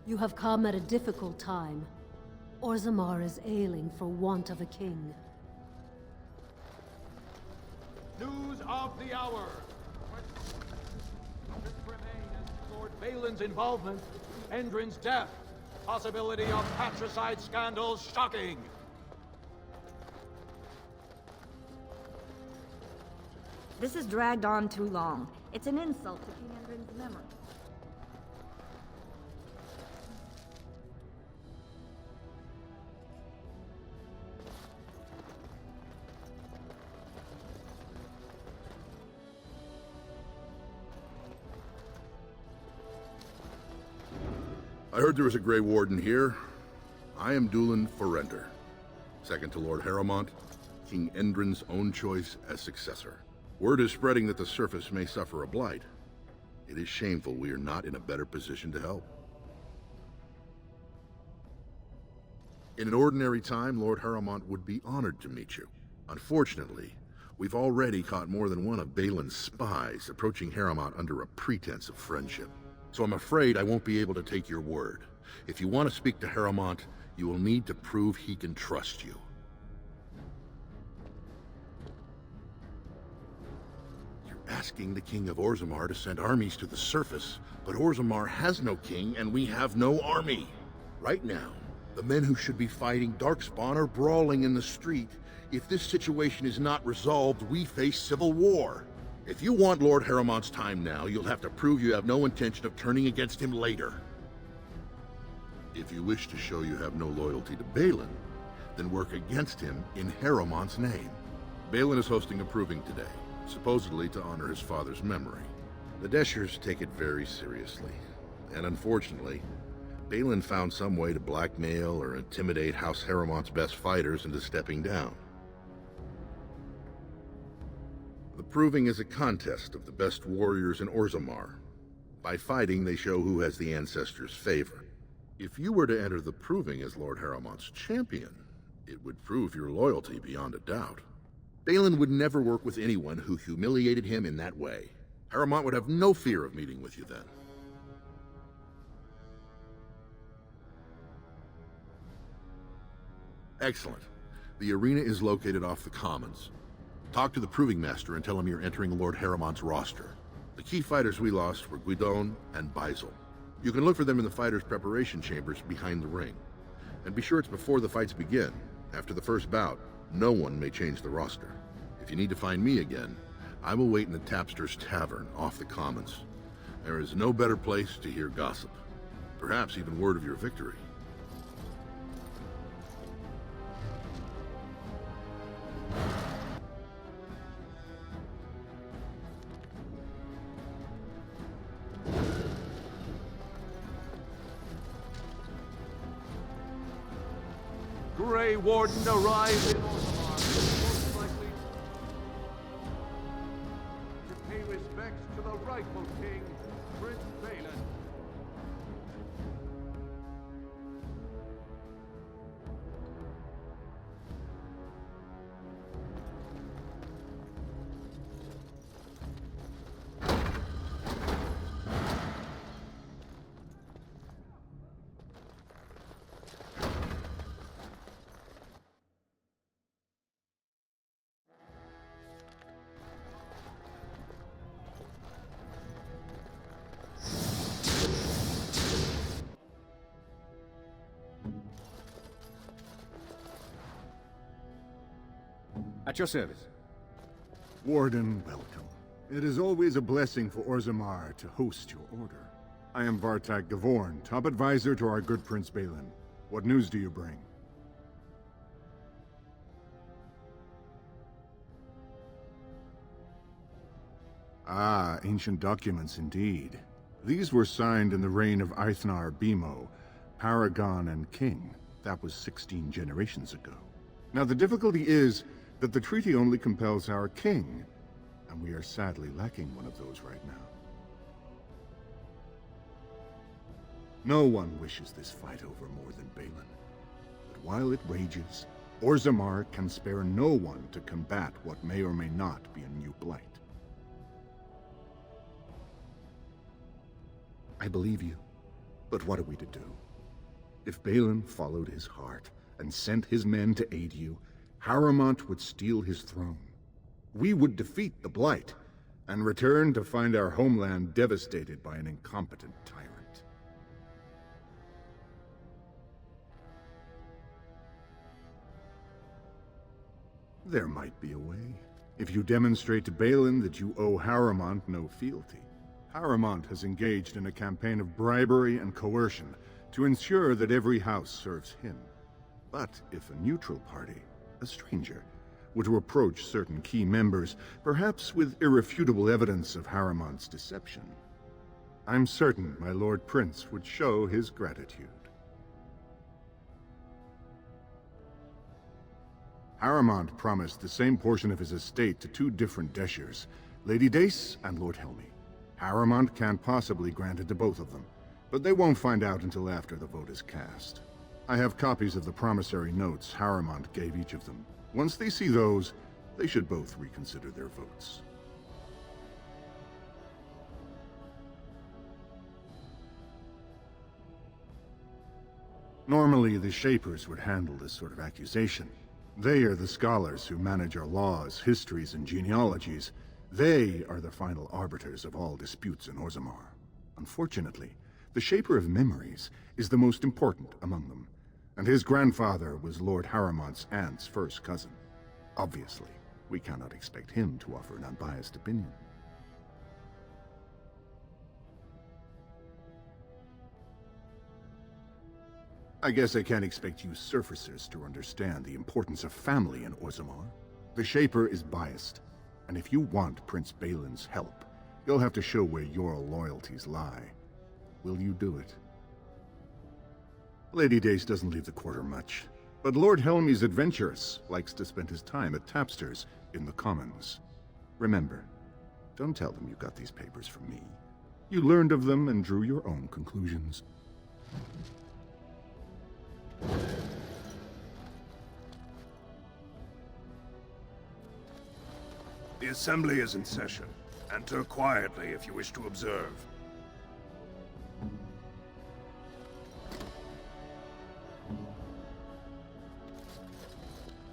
You have come at a difficult time. Orzammar is ailing for want of a king. News of the hour. Lord Balin's involvement, Endrin's death, possibility of patricide scandals shocking. This has dragged on too long. It's an insult to King Endrin's memory. I heard there was a Grey Warden here. I am Dulan Forrender, second to Lord Harrowmont, King Endrin's own choice as successor. Word is spreading that the surface may suffer a blight. It is shameful we are not in a better position to help. In an ordinary time, Lord Harrowmont would be honored to meet you. Unfortunately, we've already caught more than one of Balin's spies approaching Harrowmont under a pretense of friendship. So I'm afraid I won't be able to take your word. If you want to speak to Harrowmont, you will need to prove he can trust you. You're asking the King of Orzammar to send armies to the surface, but Orzammar has no king and we have no army. Right now, the men who should be fighting Darkspawn are brawling in the street. If this situation is not resolved, we face civil war. If you want Lord Harrowmont's time now, you'll have to prove you have no intention of turning against him later. If you wish to show you have no loyalty to Balin, then work against him in Harrowmont's name. Balin is hosting a proving today, supposedly to honor his father's memory. The Deshers take it very seriously, and unfortunately, Balin found some way to blackmail or intimidate House Harrowmont's best fighters into stepping down. The proving is a contest of the best warriors in Orzammar. By fighting, they show who has the ancestors' favor. If you were to enter the proving as Lord Harrowmont's champion, it would prove your loyalty beyond a doubt. Balin would never work with anyone who humiliated him in that way. Harrowmont would have no fear of meeting with you then. Excellent. The arena is located off the Commons. Talk to the Proving Master and tell him you're entering Lord Harrowmont's roster. The key fighters we lost were Qwinn and Baisel. You can look for them in the fighters' preparation chambers behind the ring. And be sure it's before the fights begin. After the first bout, no one may change the roster. If you need to find me again, I will wait in the Tapster's Tavern off the Commons. There is no better place to hear gossip. Perhaps even word of your victory. Grey Warden arrives in Orzammar, most likely to pay respects to the rightful king, Prince Balin. At your service. Warden, welcome. It is always a blessing for Orzammar to host your order. I am Vartag Gavorn, top advisor to our good Prince Balin. What news do you bring? Ah, ancient documents indeed. These were signed in the reign of Eithnar Bimo, Paragon and King. That was 16 generations ago. Now the difficulty is that the treaty only compels our king, and we are sadly lacking one of those right now. No one wishes this fight over more than Balin. But while it rages, Orzammar can spare no one to combat what may or may not be a new blight. I believe you. But what are we to do? If Balin followed his heart and sent his men to aid you, Harrowmont would steal his throne. We would defeat the Blight and return to find our homeland devastated by an incompetent tyrant. There might be a way. If you demonstrate to Balin that you owe Harrowmont no fealty. Harrowmont has engaged in a campaign of bribery and coercion to ensure that every house serves him. But if a neutral party, a stranger, were to approach certain key members, perhaps with irrefutable evidence of Harrowmont's deception, I'm certain my Lord Prince would show his gratitude. Harrowmont promised the same portion of his estate to two different Deshers, Lady Dace and Lord Helmy. Harrowmont can't possibly grant it to both of them, but they won't find out until after the vote is cast. I have copies of the promissory notes Harrowmont gave each of them. Once they see those, they should both reconsider their votes. Normally, the Shapers would handle this sort of accusation. They are the scholars who manage our laws, histories, and genealogies. They are the final arbiters of all disputes in Orzammar. Unfortunately, the Shaper of Memories is the most important among them, and his grandfather was Lord Harrowmont's aunt's first cousin. Obviously, we cannot expect him to offer an unbiased opinion. I guess I can't expect you surfacers to understand the importance of family in Orzammar. The Shaper is biased, and if you want Prince Balin's help, you'll have to show where your loyalties lie. Will you do it? Lady Dace doesn't leave the quarter much, but Lord Helmy's adventurous, likes to spend his time at tapsters in the Commons. Remember, don't tell them you got these papers from me. You learned of them and drew your own conclusions. The Assembly is in session. Enter quietly if you wish to observe.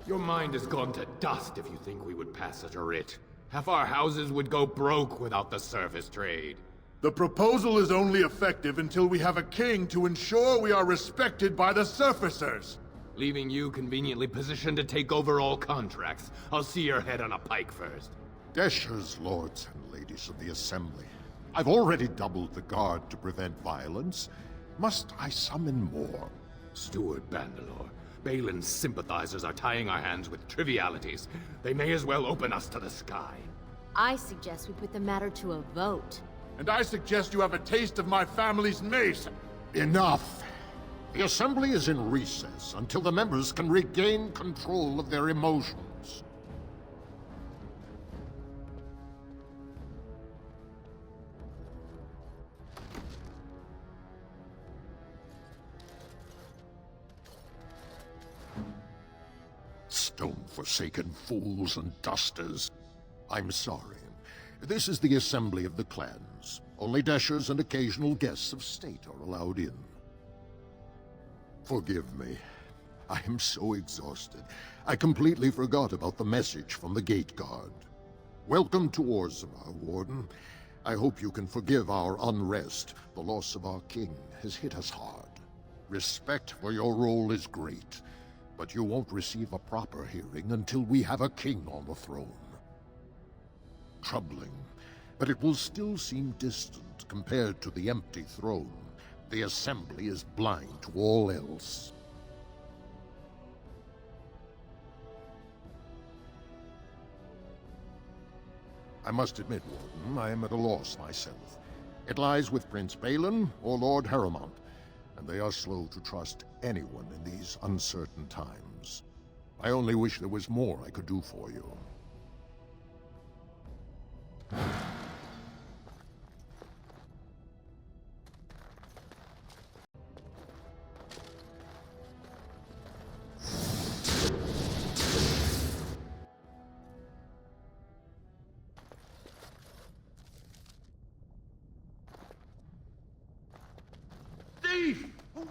Your mind has gone to dust if you think we would pass such a writ. Half our houses would go broke without the service trade. The proposal is only effective until we have a king to ensure we are respected by the surfacers. Leaving you conveniently positioned to take over all contracts. I'll see your head on a pike first. Deshers, lords and ladies of the Assembly, I've already doubled the guard to prevent violence. Must I summon more? Steward Bandalore, Balin's sympathizers are tying our hands with trivialities. They may as well open us to the sky. I suggest we put the matter to a vote. And I suggest you have a taste of my family's mace. Enough! The Assembly is in recess until the members can regain control of their emotions. Stone-forsaken fools and dusters. I'm sorry. This is the Assembly of the Clans. Only Deshers and occasional guests of state are allowed in. Forgive me. I am so exhausted. I completely forgot about the message from the Gate Guard. Welcome to Orzammar, Warden. I hope you can forgive our unrest. The loss of our king has hit us hard. Respect for your role is great, but you won't receive a proper hearing until we have a king on the throne. Troubling, but it will still seem distant compared to the empty throne. The Assembly is blind to all else. I must admit, Warden, I am at a loss myself. It lies with Prince Balin or Lord Harrowmont, and they are slow to trust anyone in these uncertain times. I only wish there was more I could do for you.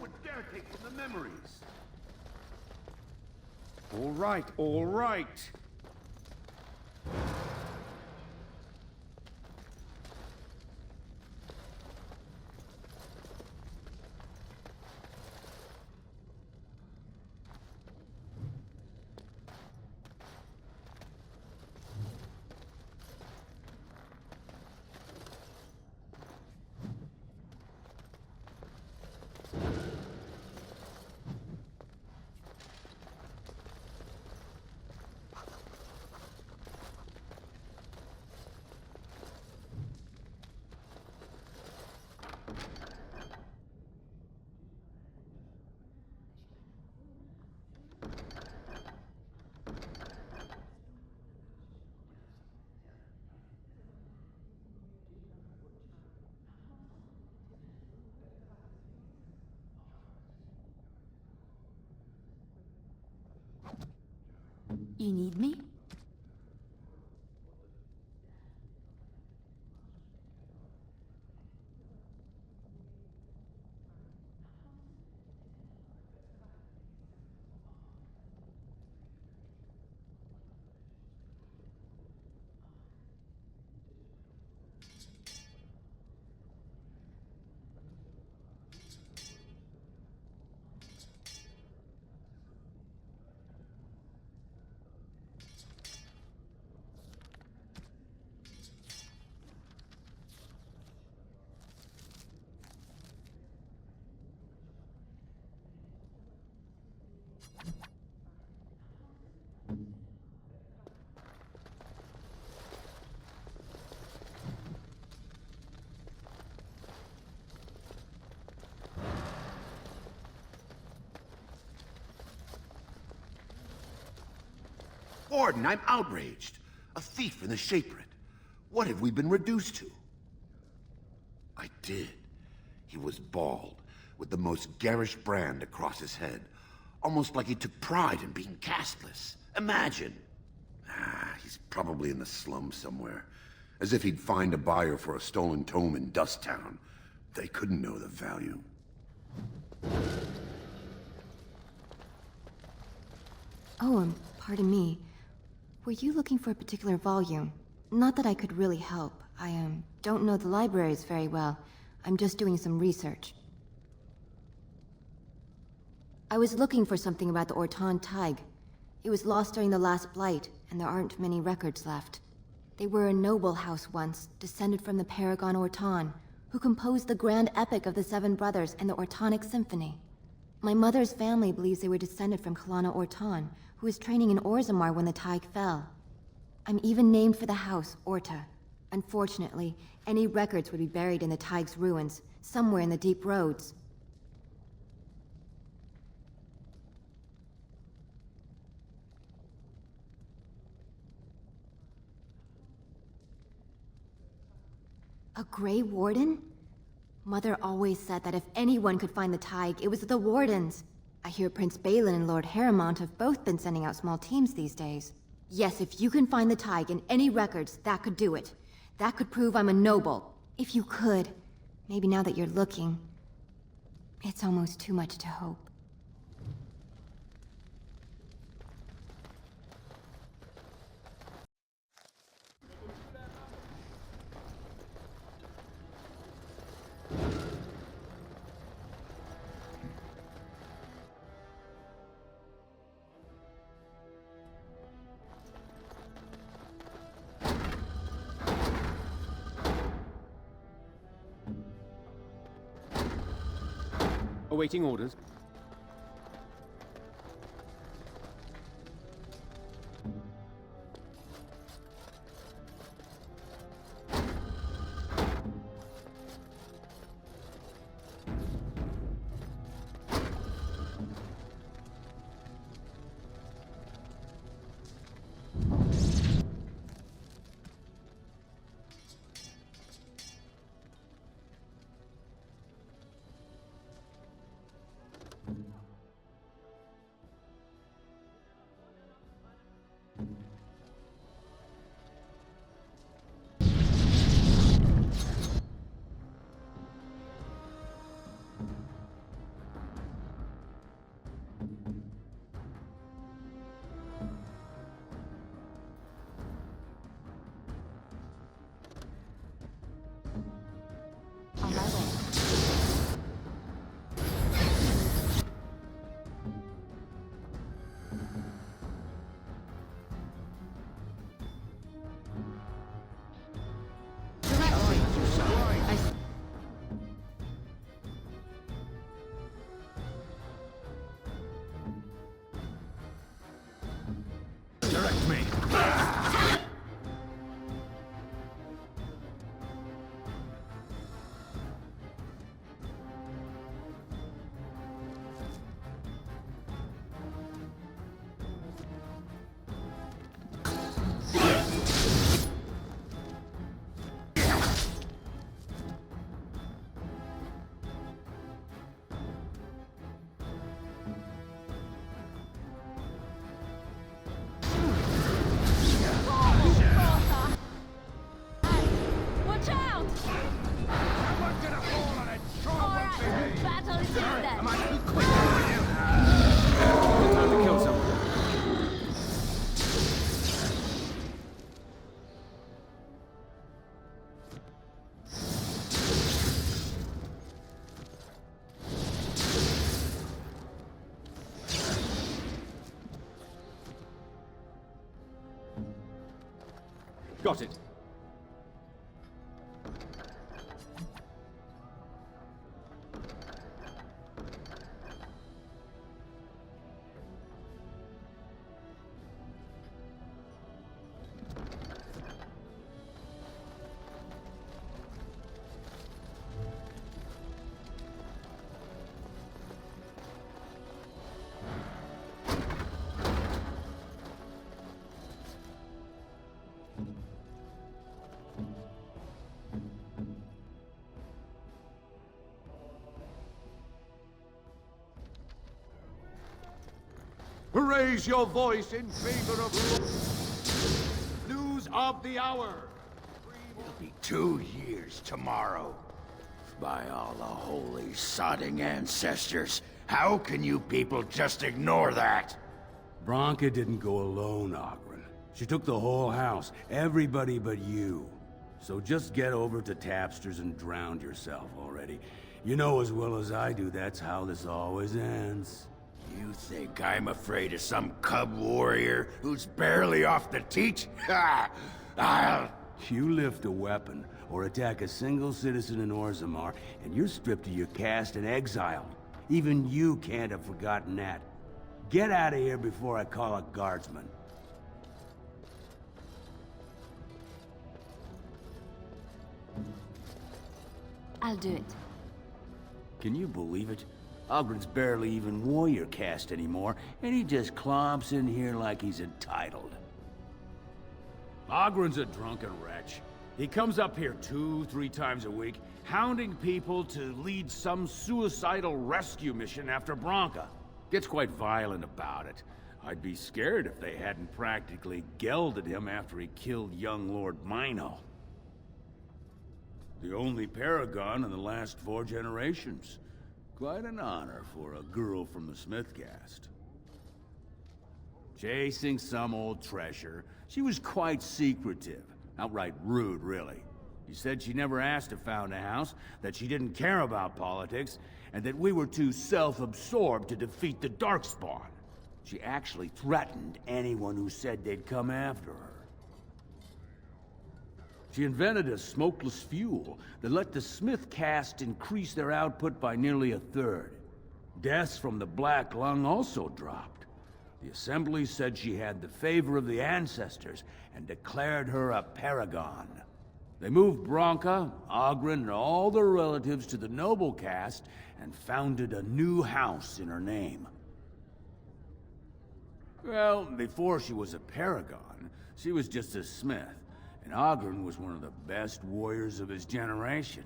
would dare take from the memories? All right, all right. You need me? Warden, I'm outraged. A thief in the Shapered. What have we been reduced to? I did. He was bald, with the most garish brand across his head. Almost like he took pride in being castless. Imagine. He's probably in the slums somewhere. As if he'd find a buyer for a stolen tome in Dust Town. They couldn't know the value. Oh, pardon me. Were you looking for a particular volume? Not that I could really help. I, don't know the libraries very well. I'm just doing some research. I was looking for something about the Orton Tig. It was lost during the last Blight, and there aren't many records left. They were a noble house once, descended from the Paragon Orton, who composed the grand epic of the Seven Brothers and the Ortonic Symphony. My mother's family believes they were descended from Kalana Orton, who was training in Orzammar when the Tig fell. I'm even named for the house, Orta. Unfortunately, any records would be buried in the Tig's ruins, somewhere in the deep roads. A Grey Warden? Mother always said that if anyone could find the Tig, it was the Wardens. I hear Prince Balin and Lord Harrimont have both been sending out small teams these days. Yes, if you can find the Tig in any records, that could do it. That could prove I'm a noble. If you could. Maybe now that you're looking. It's almost too much to hope. Awaiting orders. Watch out! Someone's gonna fall on a Alright, trouble, the battle is then. I might be quick with you. Time to kill someone. Got it. Raise your voice in favor of news of the hour. It'll be 2 years tomorrow. By all the holy sodding ancestors, how can you people just ignore that? Branka didn't go alone, Qwinn. She took the whole house, everybody but you. So just get over to Tapster's and drown yourself already. You know as well as I do that's how this always ends. You think I'm afraid of some cub warrior who's barely off the teat? Ha! I'll... You lift a weapon or attack a single citizen in Orzammar, and you're stripped of your caste and exiled. Even you can't have forgotten that. Get out of here before I call a guardsman. I'll do it. Can you believe it? Qwinn's barely even warrior caste anymore, and he just clomps in here like he's entitled. Qwinn's a drunken wretch. He comes up here 2-3 times a week, hounding people to lead some suicidal rescue mission after Branka. Gets quite violent about it. I'd be scared if they hadn't practically gelded him after he killed young Lord Mino. The only paragon in the last 4 generations. Quite an honor for a girl from the Smith caste. Chasing some old treasure. She was quite secretive. Outright rude, really. She said she never asked to found a house, that she didn't care about politics, and that we were too self-absorbed to defeat the Darkspawn. She actually threatened anyone who said they'd come after her. She invented a smokeless fuel that let the Smith caste increase their output by nearly 1/3. Deaths from the Black Lung also dropped. The Assembly said she had the favor of the ancestors and declared her a paragon. They moved Branka, Qwinn, and all their relatives to the noble caste and founded a new house in her name. Well, before she was a paragon, she was just a smith. And Qwinn was one of the best warriors of his generation.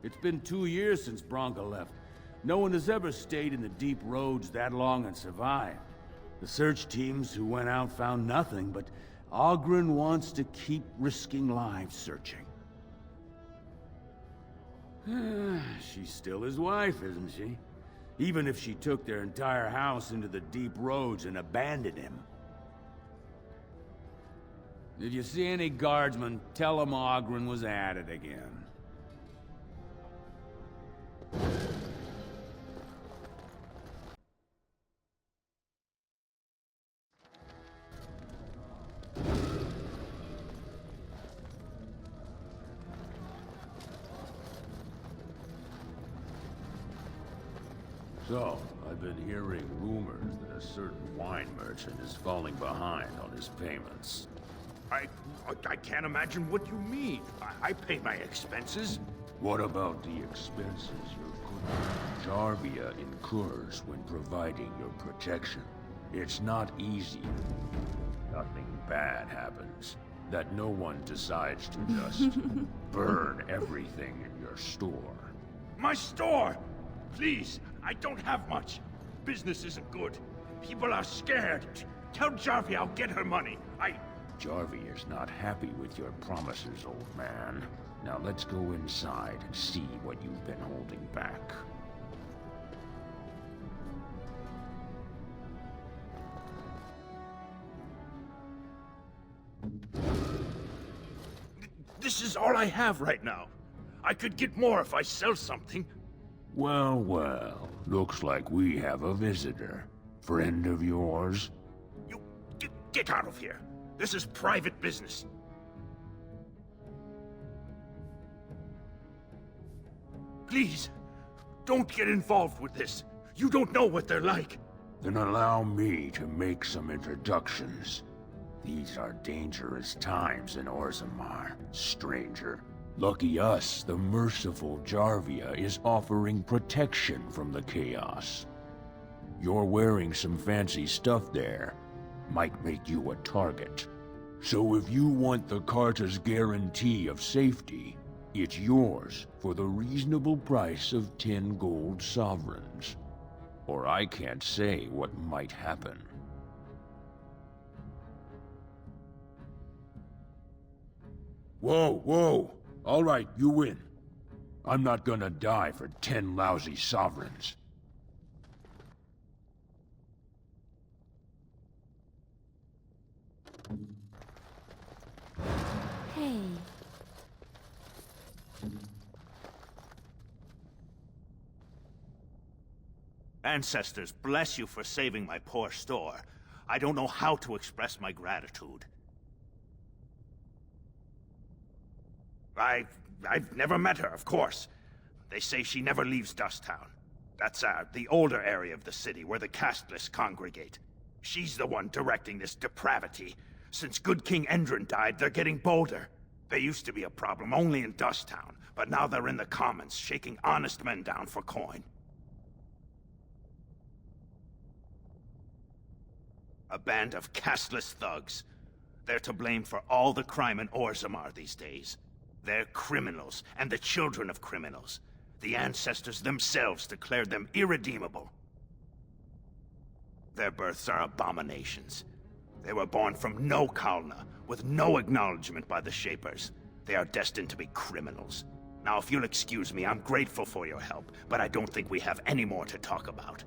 It's been 2 years since Branka left. No one has ever stayed in the deep roads that long and survived. The search teams who went out found nothing, but Qwinn wants to keep risking lives searching. She's still his wife, isn't she? Even if she took their entire house into the deep roads and abandoned him. If you see any guardsmen, tell them Qwinn was at it again. So, I've been hearing rumors that a certain wine merchant is falling behind on his payments. I can't imagine what you mean. I pay my expenses. What about the expenses your good Jarvia incurs when providing your protection? It's not easy. Nothing bad happens. That no one decides to just burn everything in your store. My store! Please, I don't have much. Business isn't good. People are scared. Tell Jarvia I'll get her money. Jarvia's not happy with your promises, old man. Now let's go inside and see what you've been holding back. This is all I have right now. I could get more if I sell something. Well, well. Looks like we have a visitor. Friend of yours? You... get out of here. This is private business. Please, don't get involved with this. You don't know what they're like. Then allow me to make some introductions. These are dangerous times in Orzammar, stranger. Lucky us, the merciful Jarvia is offering protection from the chaos. You're wearing some fancy stuff there. Might make you a target. So if you want the Carta's guarantee of safety, it's yours for the reasonable price of 10 gold sovereigns. Or I can't say what might happen. Whoa, whoa! All right, you win. I'm not gonna die for 10 lousy sovereigns. Hey. Ancestors, bless you for saving my poor store. I don't know how to express my gratitude. I've never met her, of course. They say she never leaves Dusttown. That's, the older area of the city where the casteless congregate. She's the one directing this depravity. Since good King Endrin died, they're getting bolder. They used to be a problem only in Dusttown, but now they're in the commons, shaking honest men down for coin. A band of casteless thugs. They're to blame for all the crime in Orzammar these days. They're criminals, and the children of criminals. The ancestors themselves declared them irredeemable. Their births are abominations. They were born from no Kalna, with no acknowledgement by the Shapers. They are destined to be criminals. Now, if you'll excuse me, I'm grateful for your help, but I don't think we have any more to talk about.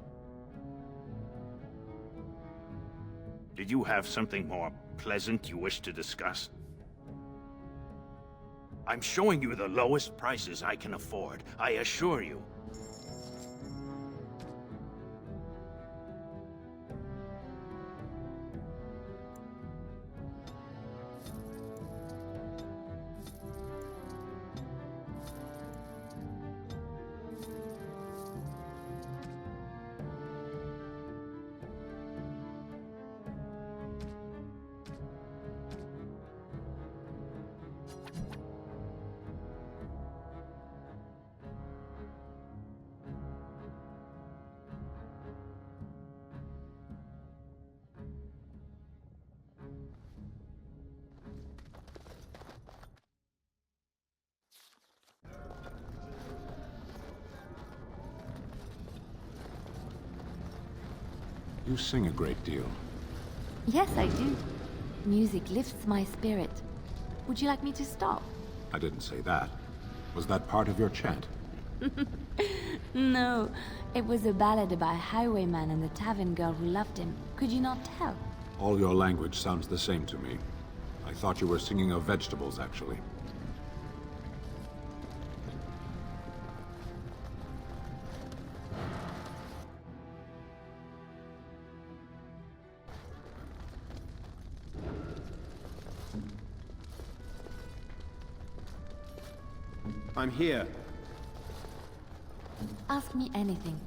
Did you have something more pleasant you wish to discuss? I'm showing you the lowest prices I can afford, I assure you. You sing a great deal. Yes, I do. Music lifts my spirit. Would you like me to stop? I didn't say that. Was that part of your chant? No, it was a ballad about a highwayman and the tavern girl who loved him. Could you not tell? All your language sounds the same to me. I thought you were singing of vegetables, actually. I'm here. Ask me anything.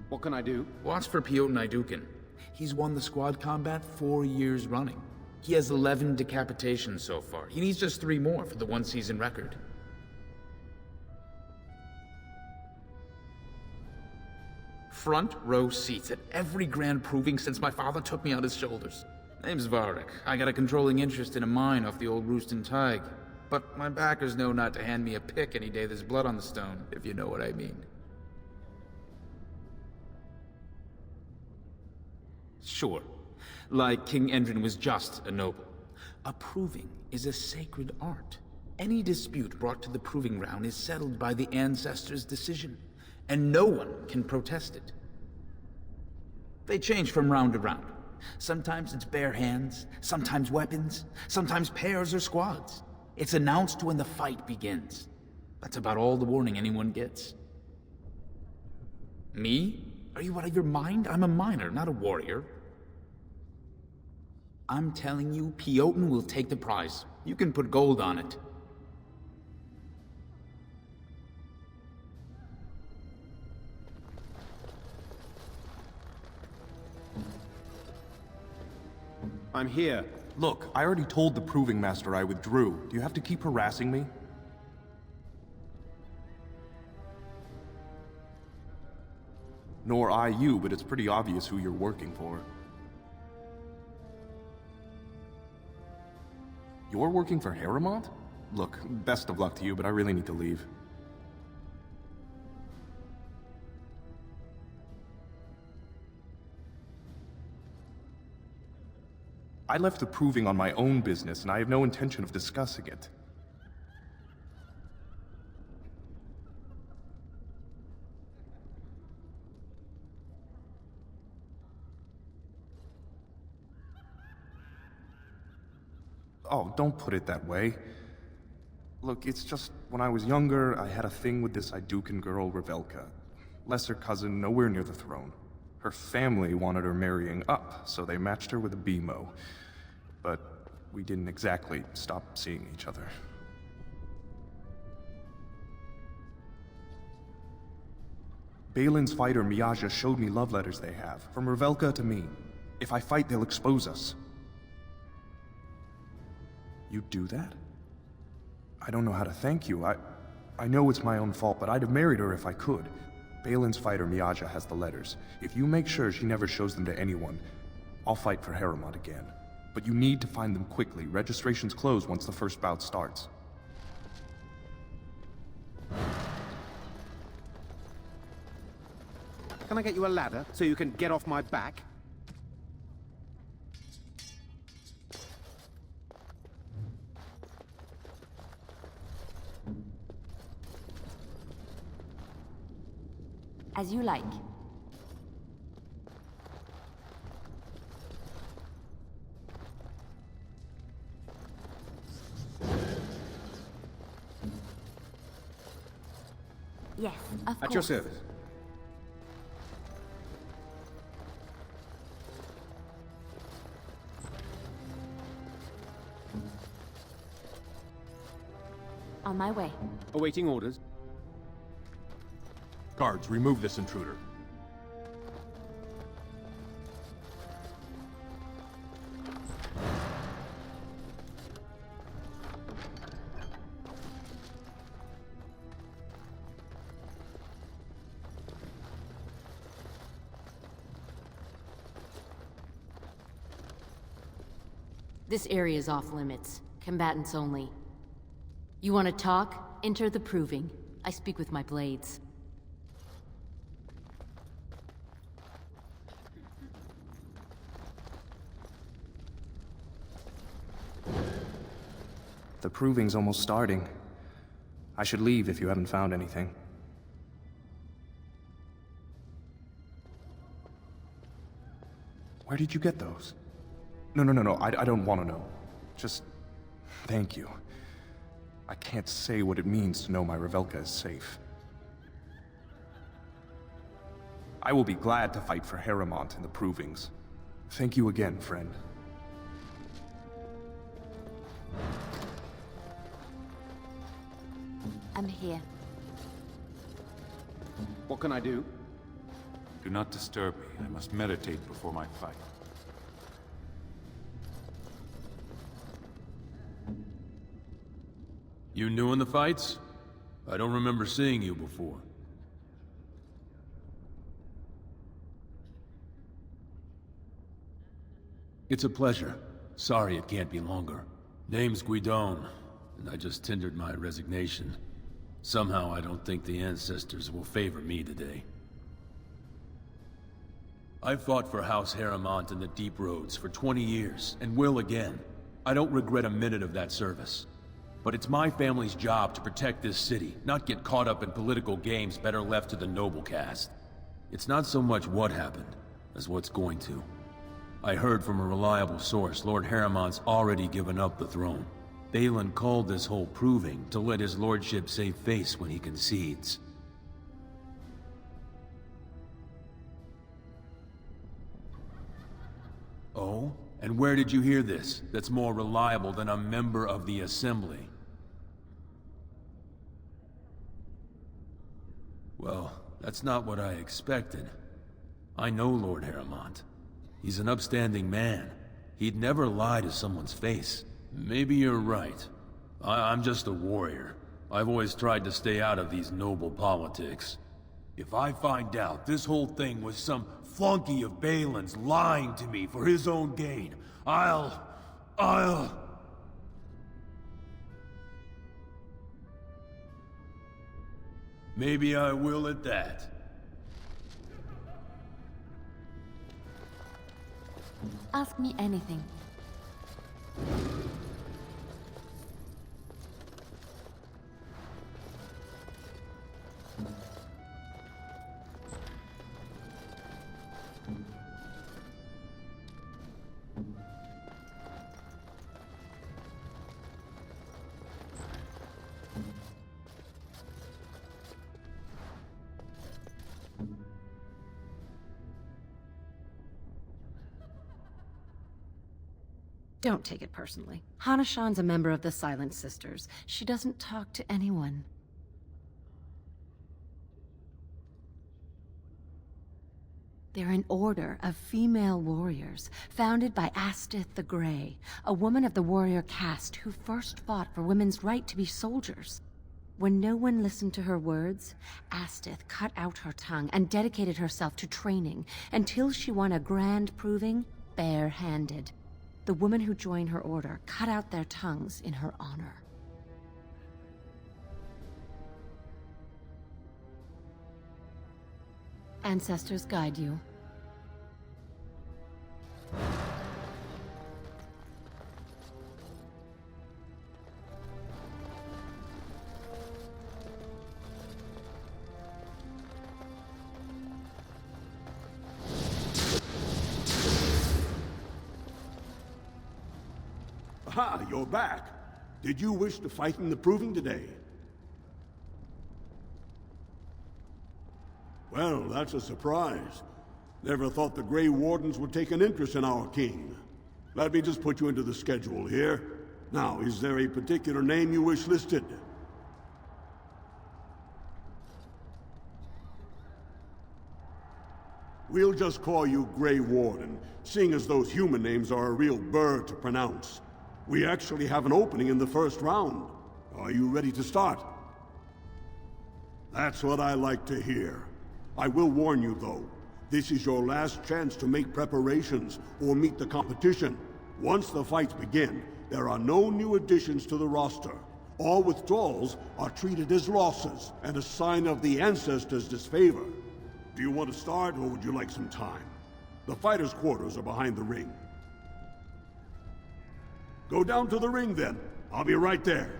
What can I do? Watch for Piotr Naidukin. He's won the squad combat 4 years running. He has 11 decapitations so far. He needs just 3 more for the one-season record. Front row seats at every grand proving since my father took me on his shoulders. Name's Varric. I got a controlling interest in a mine off the old Roostin Tig. But my backers know not to hand me a pick any day there's blood on the stone, if you know what I mean. Sure. Like King Endrin was just a noble. A proving is a sacred art. Any dispute brought to the proving ground is settled by the ancestors' decision, and no one can protest it. They change from round to round. Sometimes it's bare hands, sometimes weapons, sometimes pairs or squads. It's announced when the fight begins. That's about all the warning anyone gets. Me? Are you out of your mind? I'm a miner, not a warrior. I'm telling you, Piotin will take the prize. You can put gold on it. I'm here. Look, I already told the Proving Master I withdrew. Do you have to keep harassing me? Nor I you, but it's pretty obvious who you're working for. You're working for Harrimont? Look, best of luck to you, but I really need to leave. I left the Proving on my own business, and I have no intention of discussing it. Oh, don't put it that way. Look, it's just, when I was younger, I had a thing with this Idukan girl, Revelka. Lesser cousin, nowhere near the throne. Her family wanted her marrying up, so they matched her with a BMO. But we didn't exactly stop seeing each other. Balin's fighter, Miyaja, showed me love letters they have, from Revelka to me. If I fight, they'll expose us. You'd do that? I don't know how to thank you. I know it's my own fault, but I'd have married her if I could. Balin's fighter, Miyaja, has the letters. If you make sure she never shows them to anyone, I'll fight for Harrimont again. But you need to find them quickly. Registrations close once the first bout starts. Can I get you a ladder so you can get off my back? As you like. Yes, of course. At your service. On my way. Awaiting orders. Guards, remove this intruder. This area is off limits. Combatants only. You want to talk? Enter the Proving. I speak with my blades. The Proving's almost starting. I should leave if you haven't found anything. Where did you get those? No, I don't want to know. Just thank you. I can't say what it means to know my Revelka is safe. I will be glad to fight for Harrimont in the Provings. Thank you again, friend. I'm here. What can I do? Do not disturb me. I must meditate before my fight. You new in the fights? I don't remember seeing you before. It's a pleasure. Sorry it can't be longer. Name's Qwinn, and I just tendered my resignation. Somehow I don't think the ancestors will favor me today. I fought for House Harrimont in the Deep Roads for 20 years, and will again. I don't regret a minute of that service. But it's my family's job to protect this city, not get caught up in political games better left to the noble caste. It's not so much what happened, as what's going to. I heard from a reliable source Lord Harrimont's already given up the throne. Balin called this whole proving to let his lordship save face when he concedes. Oh? And where did you hear this that's more reliable than a member of the Assembly? Well, that's not what I expected. I know Lord Harrimont. He's an upstanding man. He'd never lie to someone's face. Maybe you're right. I'm just a warrior. I've always tried to stay out of these noble politics. If I find out this whole thing was some flunky of Balin's lying to me for his own gain, I'll... Maybe I will at that. Ask me anything. Don't take it personally. Hana-shan's a member of the Silent Sisters. She doesn't talk to anyone. They're an order of female warriors, founded by Astith the Grey, a woman of the warrior caste who first fought for women's right to be soldiers. When no one listened to her words, Astith cut out her tongue and dedicated herself to training until she won a grand proving bare-handed. The women who joined her order cut out their tongues in her honor. Ancestors guide you. Aha, you're back. Did you wish to fight in the proving today? Well, that's a surprise. Never thought the Grey Wardens would take an interest in our king. Let me just put you into the schedule here. Now, is there a particular name you wish listed? We'll just call you Grey Warden, seeing as those human names are a real burr to pronounce. We actually have an opening in the first round. Are you ready to start? That's what I like to hear. I will warn you, though. This is your last chance to make preparations or meet the competition. Once the fights begin, there are no new additions to the roster. All withdrawals are treated as losses and a sign of the ancestors' disfavor. Do you want to start, or would you like some time? The fighters' quarters are behind the ring. Go down to the ring, then. I'll be right there.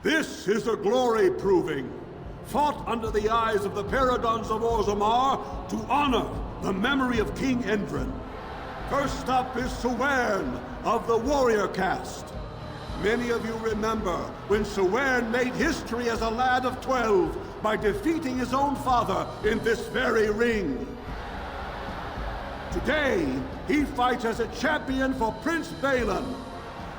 This is a glory proving, fought under the eyes of the Paragons of Orzammar to honor the memory of King Endrin. First up is Qwinn of the warrior caste. Many of you remember when Qwinn made history as a lad of 12 by defeating his own father in this very ring. Today, he fights as a champion for Prince Balin.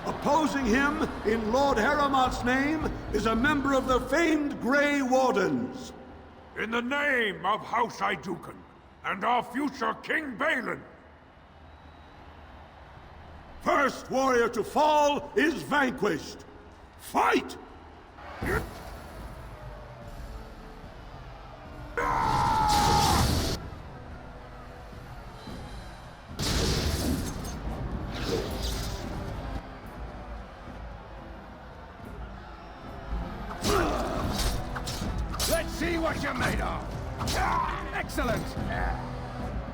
Opposing him, in Lord Harrimont's name, is a member of the famed Grey Wardens. In the name of House Iduken, and our future King Balin. First warrior to fall is vanquished. Fight! Let's see what you're made of! Excellent!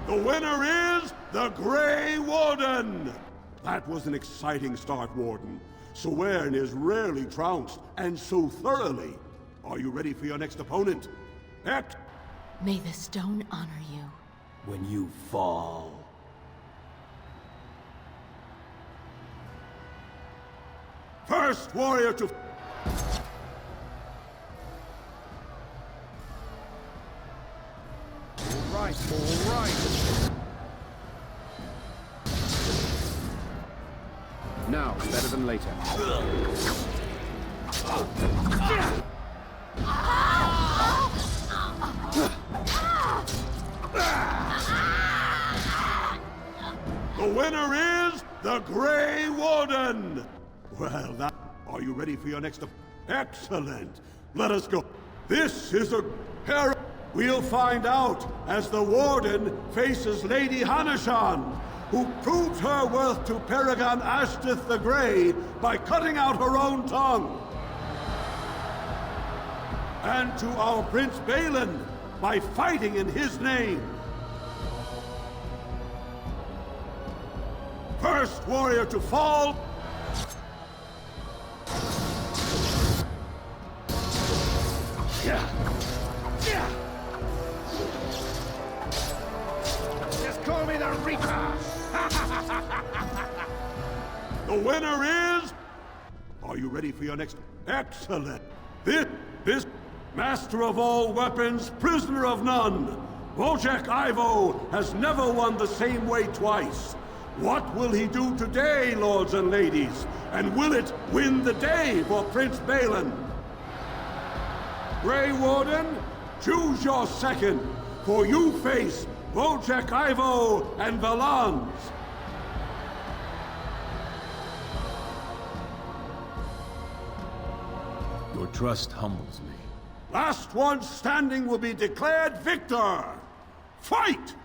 The winner is the Grey Warden! That was an exciting start, Warden. Qwinn is rarely trounced, and so thoroughly. Are you ready for your next opponent? May the stone honor you. When you fall. First warrior to... All right. Now, better than later. The winner is the Grey Warden! Well, that... Are you ready for your next... Excellent! Let us go. This is a... We'll find out as the Warden faces Lady Hanashan, who proved her worth to Paragon Ashtith the Grey by cutting out her own tongue. And to our Prince Balin by fighting in his name. First warrior to fall... Just call me the Reaper! The winner is... Are you ready for your next... Excellent! This master of all weapons, prisoner of none, Wojciech Ivo has never won the same way twice. What will he do today, lords and ladies? And will it win the day for Prince Balin? Grey Warden, choose your second, for you face Wojciech Ivo and Valans. Your trust humbles me. Last one standing will be declared victor. Fight!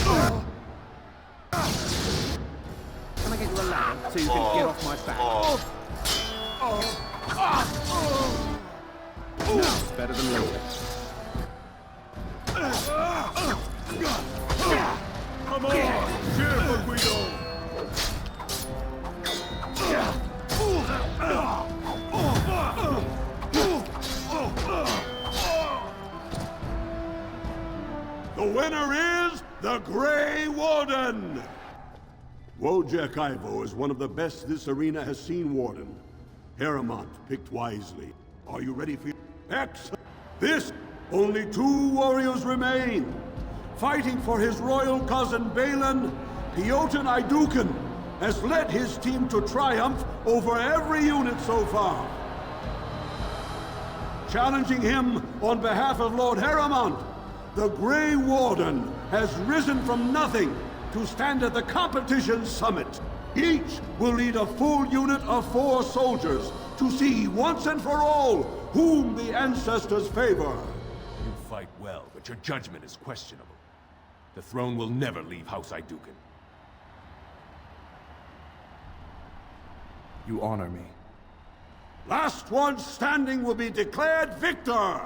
Can I get you a ladder so you can get off my back? Now it's better than later. Come on! Cheer for Guido! The winner is the Grey Warden! Wojciech Ivo is one of the best this arena has seen, Warden. Heremont picked wisely. Are you ready for... Excellent! This, only 2 warriors remain. Fighting for his royal cousin Balin, Piotr Idukin has led his team to triumph over every unit so far. Challenging him on behalf of Lord Heremont, the Grey Warden has risen from nothing to stand at the competition's summit. Each will lead a full unit of 4 soldiers to see once and for all whom the ancestors favor. You fight well, but your judgment is questionable. The throne will never leave House Idukin. You honor me. Last one standing will be declared victor.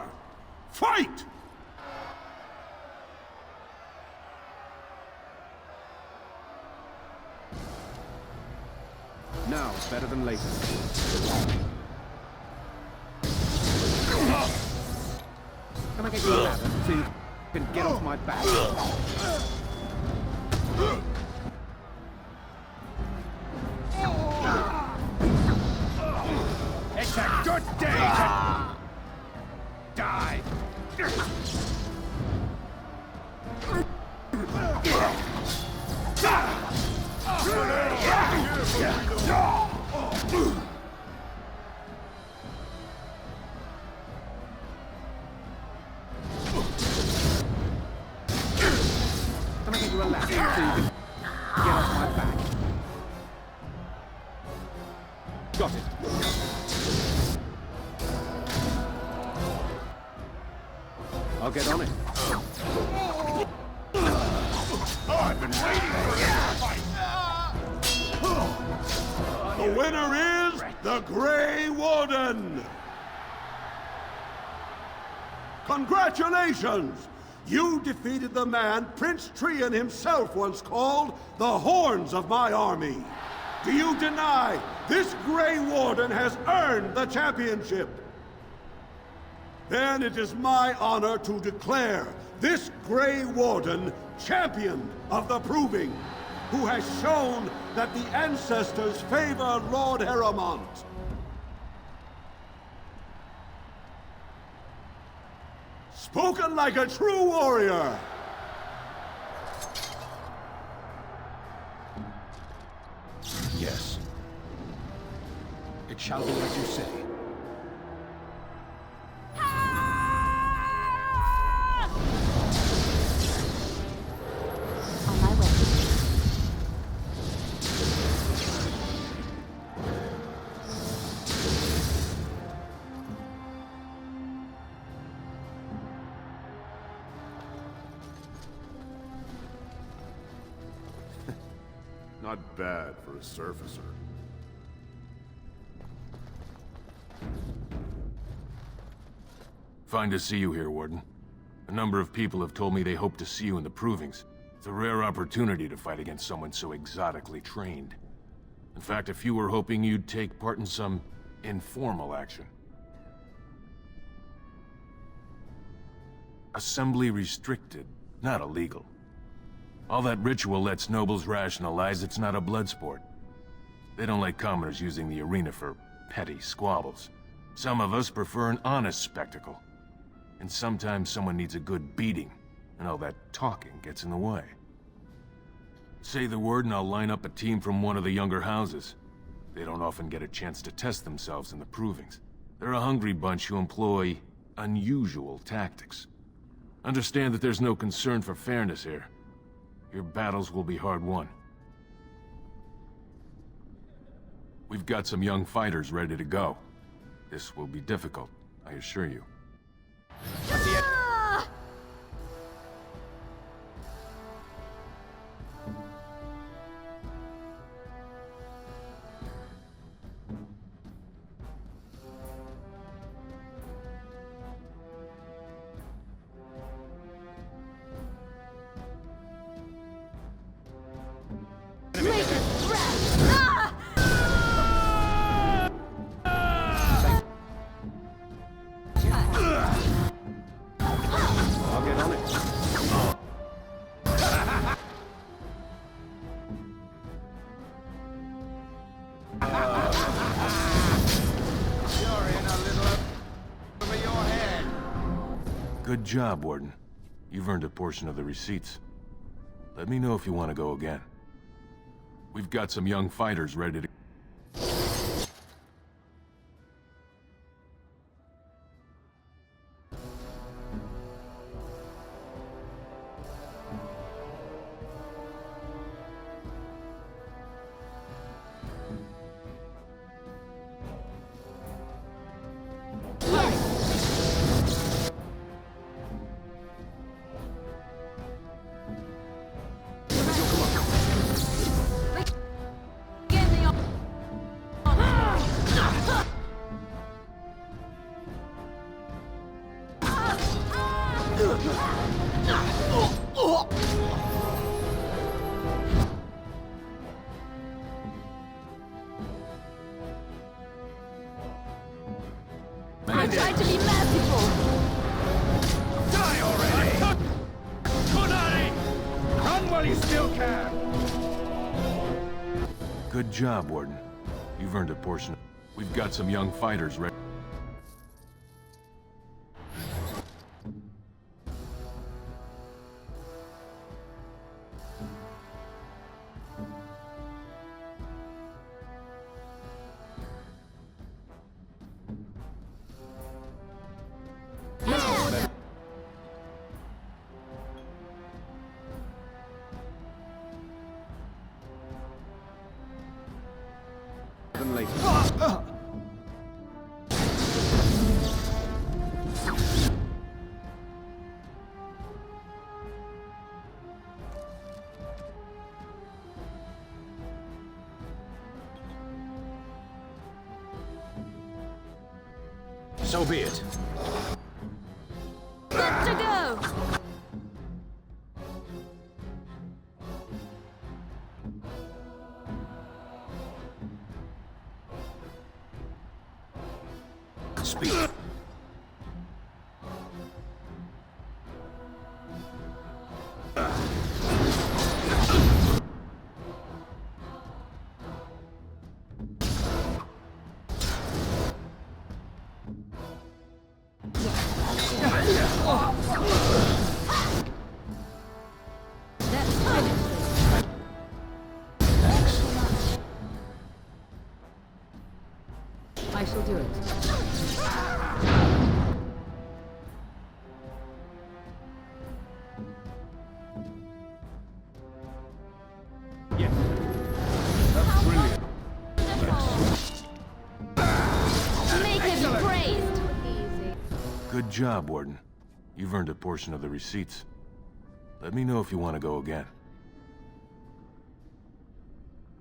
Fight! Now it's better than later. Can I get you a ladder so you can get off my back? It's a good day to die! Can I get you a ladder so you can get off my back? Got it. I'll get on it. I've been waiting for this fight! The winner is the Grey Warden! Congratulations! You defeated the man Prince Qwinn himself once called the horns of my army. Do you deny this Grey Warden has earned the championship? Then it is my honor to declare this Grey Warden champion of the Proving, who has shown that the ancestors favor Lord Heremont. Spoken like a true warrior! Yes. It shall be as you say. On my way. Not bad for a surfacer. Fine to see you here, Warden. A number of people have told me they hope to see you in the Provings. It's a rare opportunity to fight against someone so exotically trained. In fact, a few were hoping you'd take part in some informal action. Assembly restricted, not illegal. All that ritual lets nobles rationalize it's not a blood sport. They don't like commoners using the arena for petty squabbles. Some of us prefer an honest spectacle. And sometimes someone needs a good beating, and all that talking gets in the way. Say the word and I'll line up a team from one of the younger houses. They don't often get a chance to test themselves in the Provings. They're a hungry bunch who employ unusual tactics. Understand that there's no concern for fairness here. Your battles will be hard won. We've got some young fighters ready to go. This will be difficult, I assure you. I'll get on it. You're in a little over your head. Good job, Warden. You've earned a portion of the receipts. Let me know if you want to go again. We've got some young fighters ready to... I tried to be merciful. Die already! Kunari! Run while you still can! Good job, Warden. You've earned a portion. We've got some young fighters ready. So be it. speak. I shall do it. That's brilliant. Make him praised! Good job, Warden. You've earned a portion of the receipts. Let me know if you want to go again.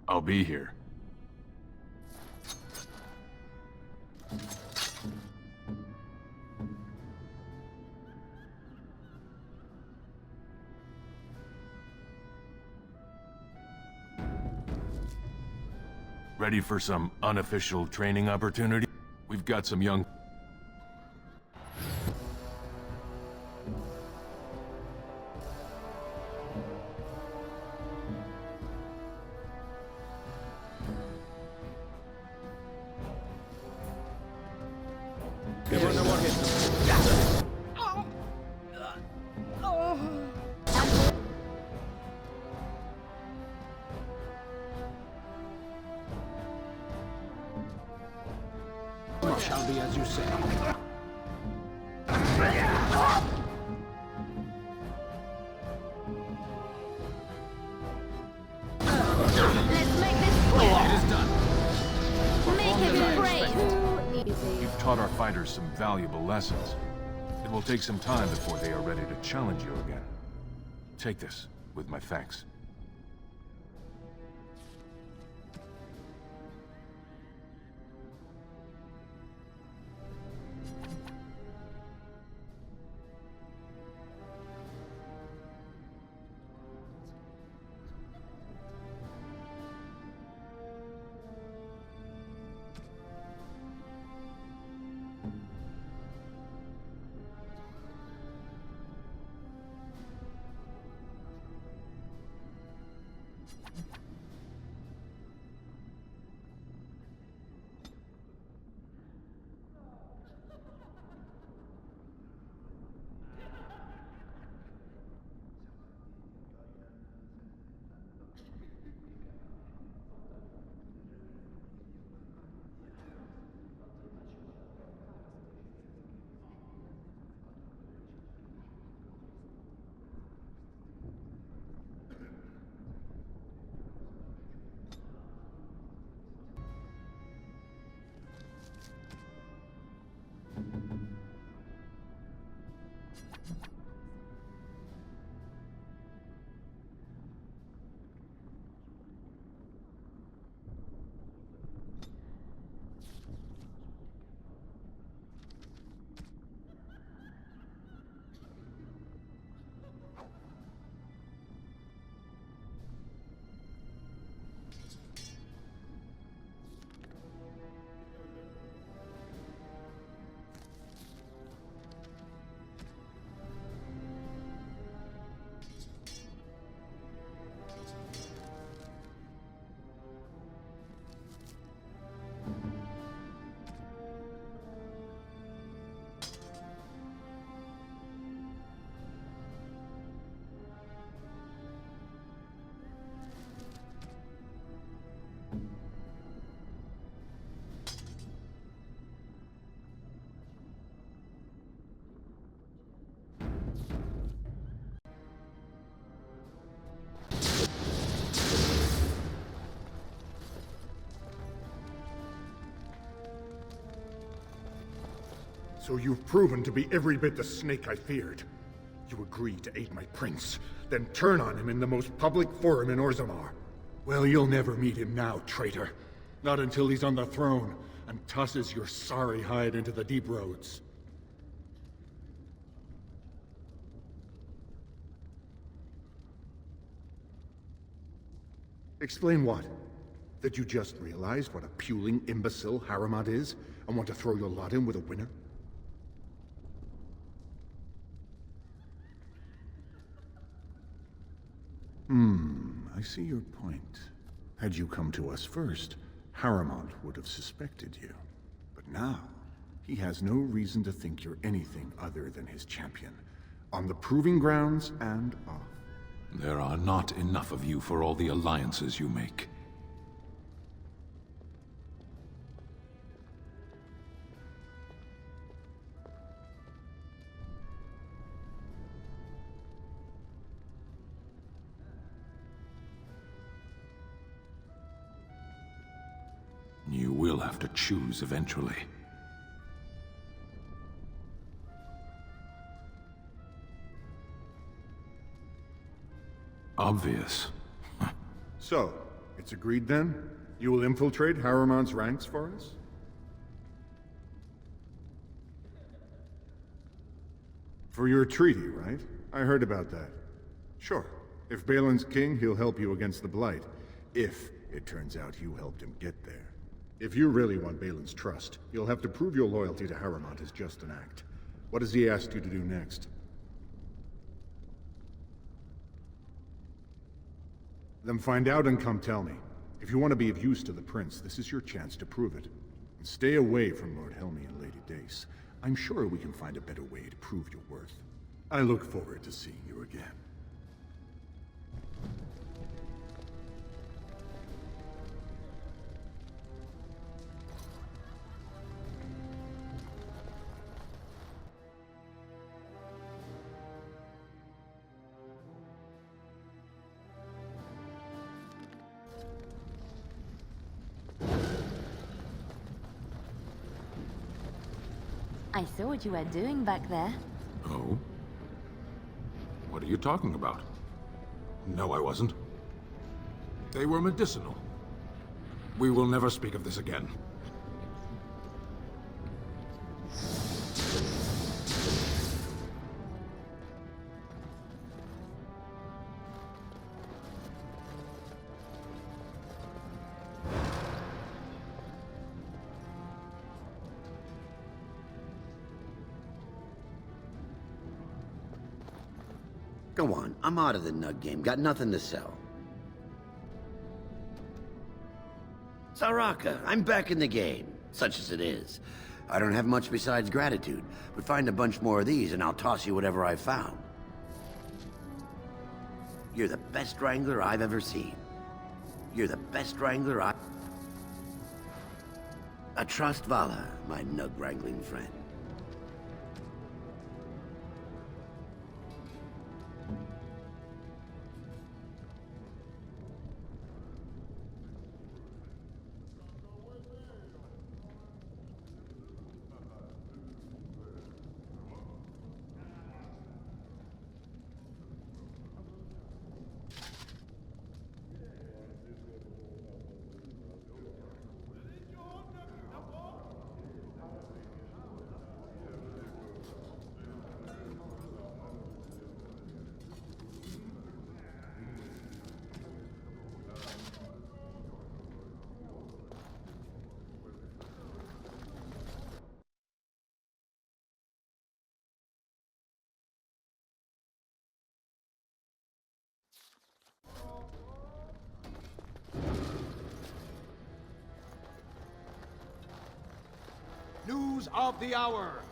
I'll be here. Ready for some unofficial training opportunity? We've got some young... Shall be as you say. Let's make this quick! It is done. Make him praised! You've taught our fighters some valuable lessons. It will take some time before they are ready to challenge you again. Take this, with my thanks. So you've proven to be every bit the snake I feared. You agreed to aid my prince, then turn on him in the most public forum in Orzammar. Well, you'll never meet him now, traitor. Not until he's on the throne and tosses your sorry hide into the deep roads. Explain what? That you just realized what a puling imbecile Harriman is, and want to throw your lot in with a winner? I see your point. Had you come to us first, Harriman would have suspected you. But now, he has no reason to think you're anything other than his champion, on the proving grounds and off. There are not enough of you for all the alliances you make. You will have to choose eventually. Obvious. So, it's agreed then? You will infiltrate Harriman's ranks for us? For your treaty, right? I heard about that. Sure. If Balin's king, he'll help you against the Blight. If it turns out you helped him get there. If you really want Balin's trust, you'll have to prove your loyalty to Harriman as just an act. What has he asked you to do next? Then find out and come tell me. If you want to be of use to the Prince, this is your chance to prove it. And stay away from Lord Helmy and Lady Dace. I'm sure we can find a better way to prove your worth. I look forward to seeing you again. I saw what you were doing back there. Oh? What are you talking about? No, I wasn't. They were medicinal. We will never speak of this again. Go on, I'm out of the nug game. Got nothing to sell. Saraka, I'm back in the game, such as it is. I don't have much besides gratitude, but find a bunch more of these and I'll toss you whatever I've found. You're the best wrangler I've ever seen. You're the best wrangler I trust Vala, my nug wrangling friend. News of the hour.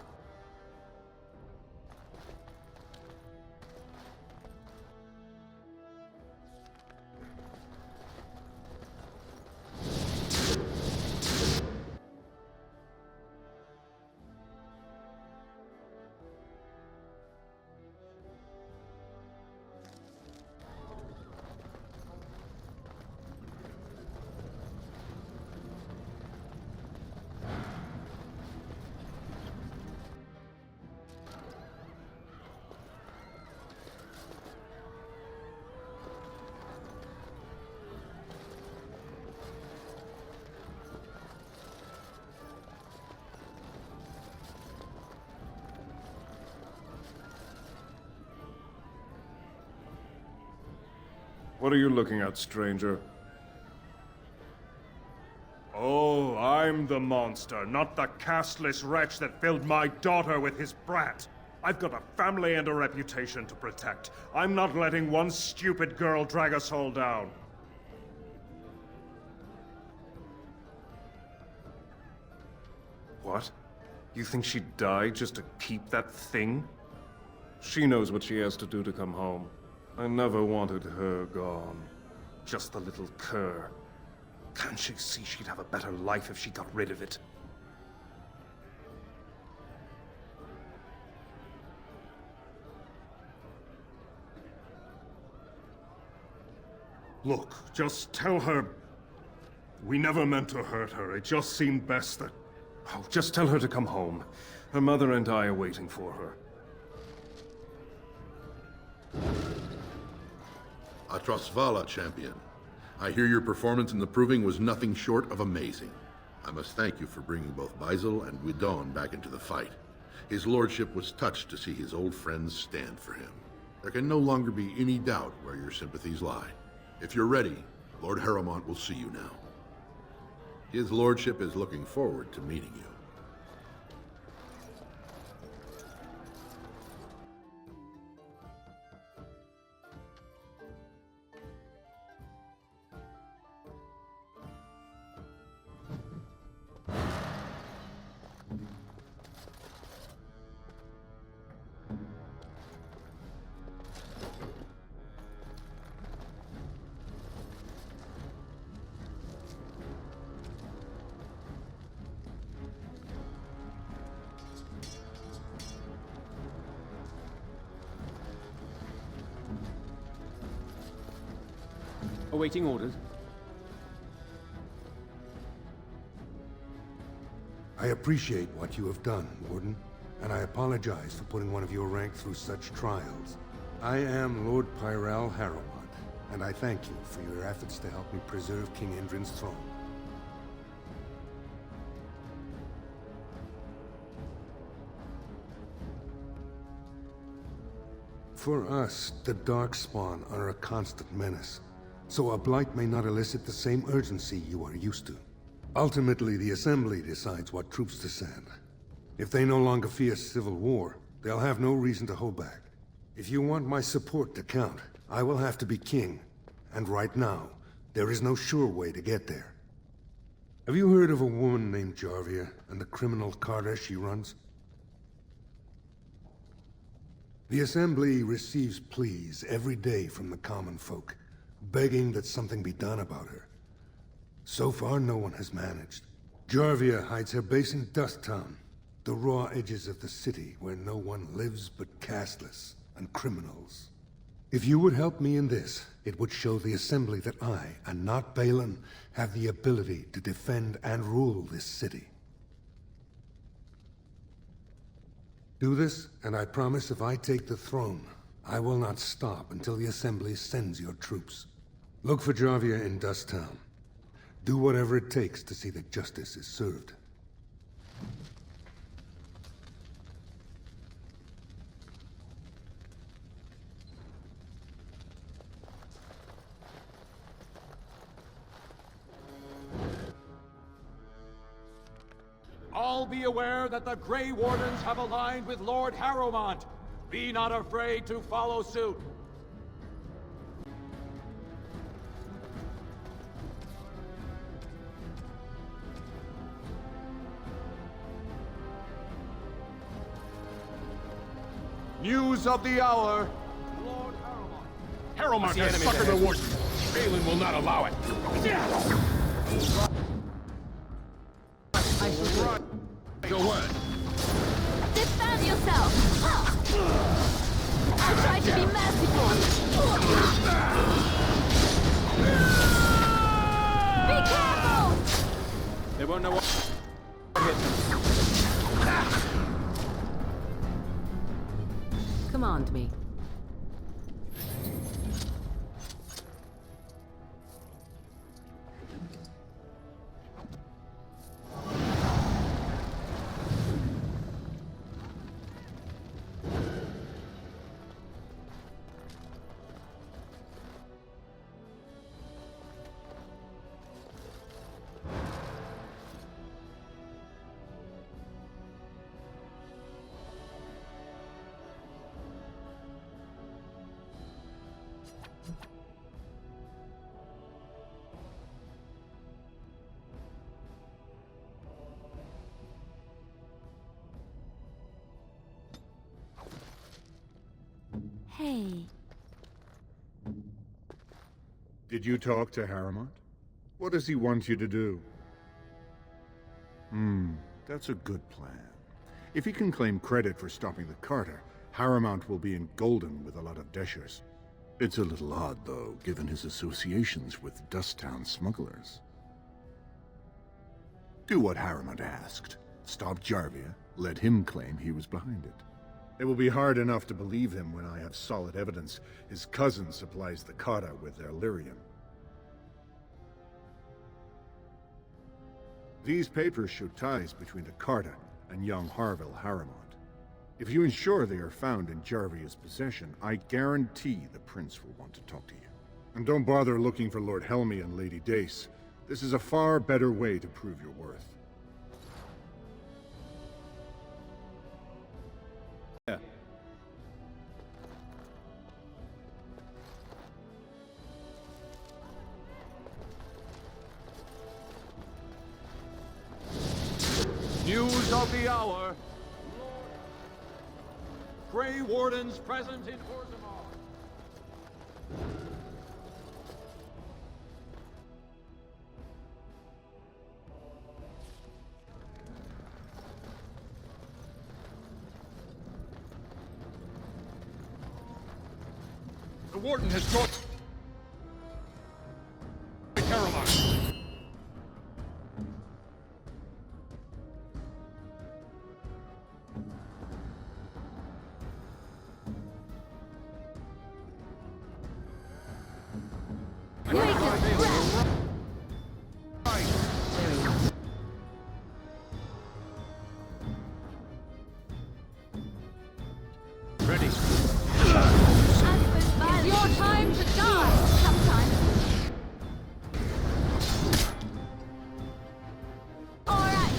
What are you looking at, stranger? I'm the monster, not the casteless wretch that filled my daughter with his brat. I've got a family and a reputation to protect. I'm not letting one stupid girl drag us all down. What? You think she'd die just to keep that thing? She knows what she has to do to come home. I never wanted her gone. Just the little cur. Can't she see she'd have a better life if she got rid of it? Look, just tell her... We never meant to hurt her. It just seemed best that... Oh, just tell her to come home. Her mother and I are waiting for her. Atrasvala, champion. I hear your performance in the proving was nothing short of amazing. I must thank you for bringing both Baisel and Guidon back into the fight. His lordship was touched to see his old friends stand for him. There can no longer be any doubt where your sympathies lie. If you're ready, Lord Harrowmont will see you now. His lordship is looking forward to meeting you. Awaiting orders. I appreciate what you have done, Warden, and I apologize for putting one of your rank through such trials. I am Lord Pyral Harrowmont, and I thank you for your efforts to help me preserve King Indrin's throne. For us, the Darkspawn are a constant menace, so a blight may not elicit the same urgency you are used to. Ultimately, the Assembly decides what troops to send. If they no longer fear civil war, they'll have no reason to hold back. If you want my support to count, I will have to be king. And right now, there is no sure way to get there. Have you heard of a woman named Jarvia and the criminal carter she runs? The Assembly receives pleas every day from the common folk, begging that something be done about her. So far, no one has managed. Jarvia hides her base in Dusttown, the raw edges of the city where no one lives but casteless and criminals. If you would help me in this, it would show the Assembly that I, and not Balin, have the ability to defend and rule this city. Do this, and I promise if I take the throne, I will not stop until the Assembly sends your troops. Look for Jarvia in Dusttown. Do whatever it takes to see that justice is served. All be aware that the Grey Wardens have aligned with Lord Harrowmont. Be not afraid to follow suit. News of the hour. Lord Harrowmont has suckered the warden. Balin will not allow it. Your word. Defend yourself! I try to be merciful! Be careful! They won't know what Command me. Did you talk to Harrowmont? What does he want you to do? That's a good plan. If he can claim credit for stopping the Carter, Harrowmont will be in Golden with a lot of Deshers. It's a little odd, though, given his associations with Dusttown smugglers. Do what Harrowmont asked. Stop Jarvia, let him claim he was behind it. It will be hard enough to believe him when I have solid evidence his cousin supplies the Carter with their lyrium. These papers show ties between the Carter and young Harville Harrowmont. If you ensure they are found in Jarvia's possession, I guarantee the Prince will want to talk to you. And don't bother looking for Lord Helmy and Lady Dace. This is a far better way to prove your worth. Yeah. News of the hour. Grey Wardens present in Orzammar. The Warden has joined Caroline. Ready. It's your time to die sometime. All right.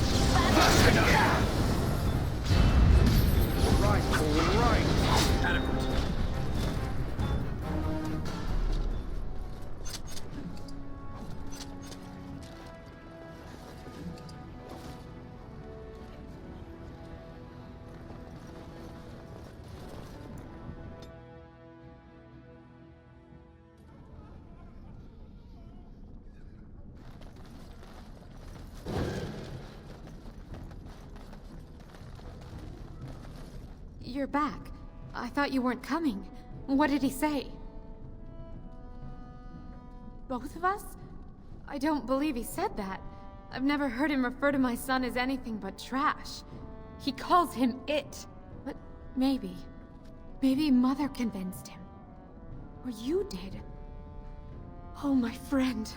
All right. Adequate. You're back. I thought you weren't coming. What did he say? Both of us? I don't believe he said that. I've never heard him refer to my son as anything but trash. He calls him it. But maybe Mother convinced him. Or you did. Oh, my friend.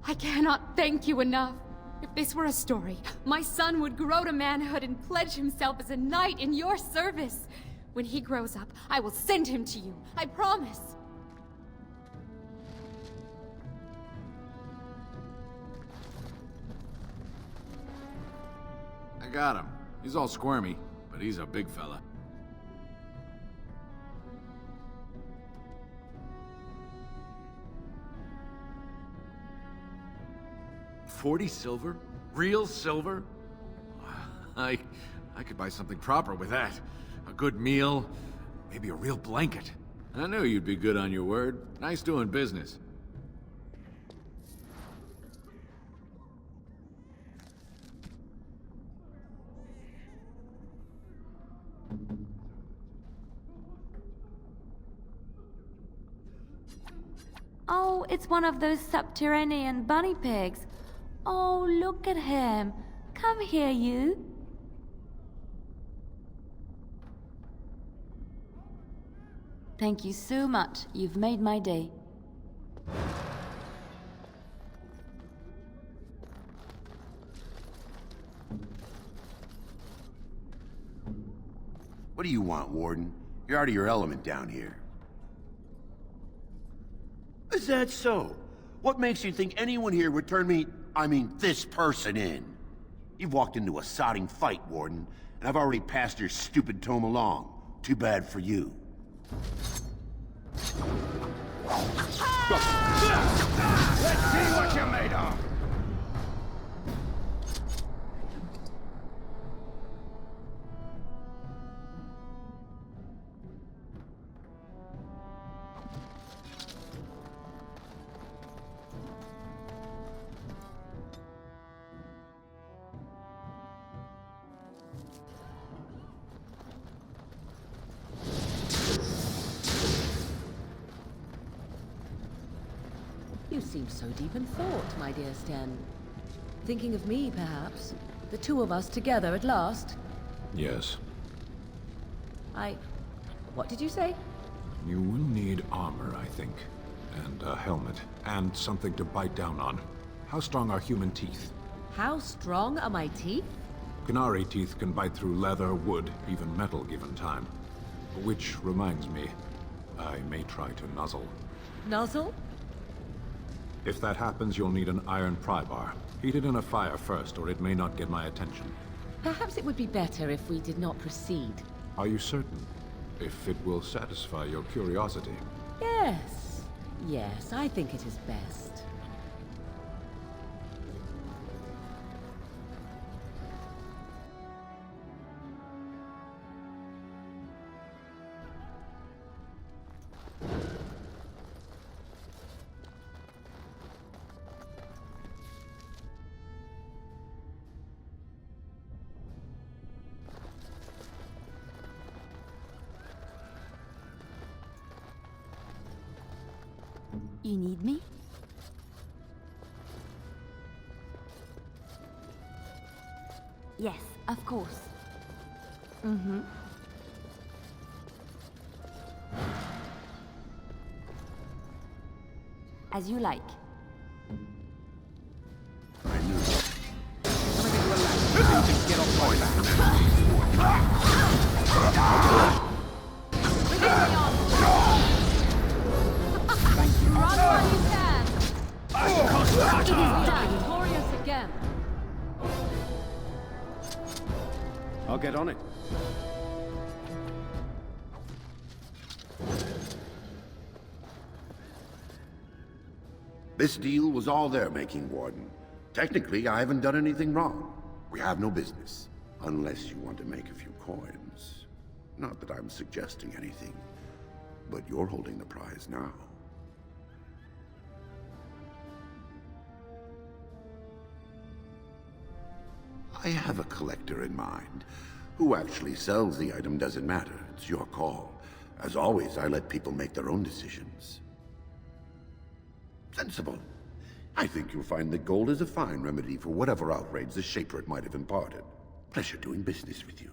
I cannot thank you enough. If this were a story, my son would grow to manhood and pledge himself as a knight in your service. When he grows up, I will send him to you. I promise. I got him. He's all squirmy, but he's a big fella. $40 silver? Real silver? I could buy something proper with that. A good meal, maybe a real blanket. I knew you'd be good on your word. Nice doing business. Oh, it's one of those subterranean bunny pigs. Oh, look at him. Come here, you. Thank you so much. You've made my day. What do you want, Warden? You're out of your element down here. Is that so? What makes you think anyone here would turn me, this person in? You've walked into a sodding fight, Warden, and I've already passed your stupid tome along. Too bad for you. Let's see what you're made of! seem so deep in thought, my dear Sten. Thinking of me, perhaps? The two of us together at last? Yes. What did you say? You will need armor, I think. And a helmet. And something to bite down on. How strong are human teeth? How strong are my teeth? Canary teeth can bite through leather, wood, even metal given time. Which reminds me, I may try to nuzzle. Nuzzle? If that happens, you'll need an iron pry bar. Heat it in a fire first, or it may not get my attention. Perhaps it would be better if we did not proceed. Are you certain? If it will satisfy your curiosity. Yes. Yes, I think it is best. You need me? Yes, of course. Mm-hmm. As you like. Get off my back. Run while you can! It is done! Glorious again! I'll get on it. This deal was all their making, Warden. Technically, I haven't done anything wrong. We have no business. Unless you want to make a few coins. Not that I'm suggesting anything. But you're holding the prize now. I have a collector in mind. Who actually sells the item doesn't matter. It's your call. As always, I let people make their own decisions. Sensible. I think you'll find that gold is a fine remedy for whatever outrage the Shaper might have imparted. Pleasure doing business with you.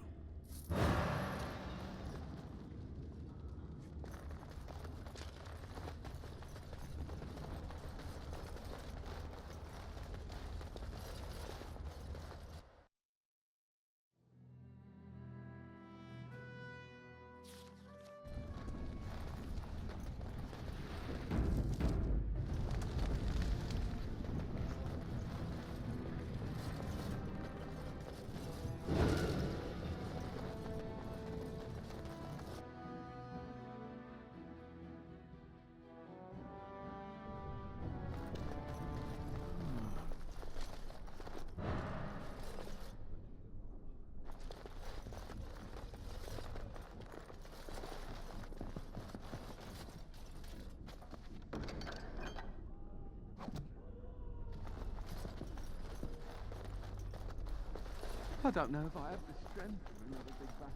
I don't know if I have the strength for another big battle.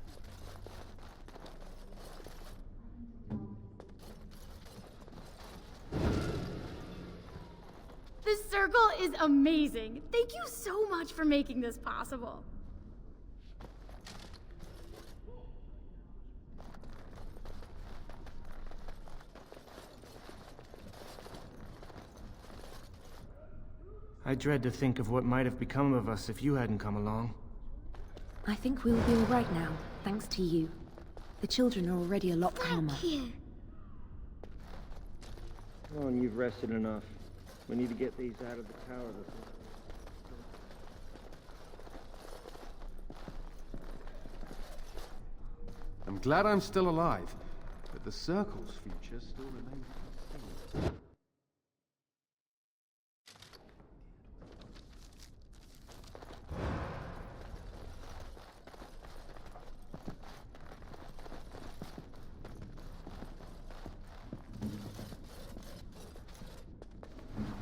This circle is amazing. Thank you so much for making this possible. I dread to think of what might have become of us if you hadn't come along. I think we'll be all right now, thanks to you. The children are already a lot calmer. Here. Come on, you've rested enough. We need to get these out of the tower. I'm glad I'm still alive, but the Circle's future still remains to be seen.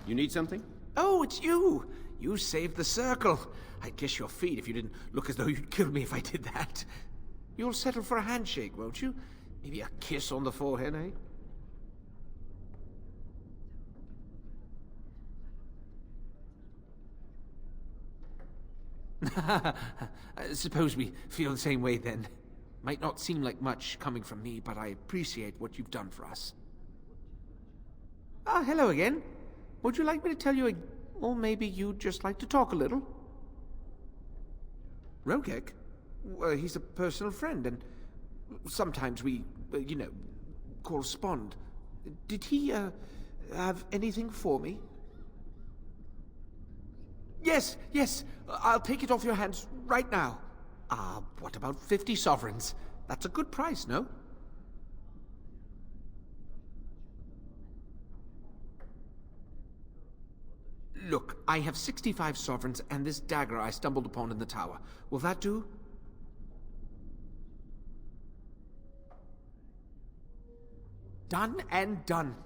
You need something? Oh, it's you! You saved the Circle. I'd kiss your feet if you didn't look as though you'd kill me if I did that. You'll settle for a handshake, won't you? Maybe a kiss on the forehead, eh? Suppose we feel the same way then. Might not seem like much coming from me, but I appreciate what you've done for us. Ah, hello again. Would you like me to tell you or maybe you'd just like to talk a little? Rogek? Well, he's a personal friend, and sometimes we, correspond. Did he, have anything for me? Yes, I'll take it off your hands right now. What about 50 sovereigns? That's a good price, no? Look, I have 65 sovereigns and this dagger I stumbled upon in the tower. Will that do? Done and done.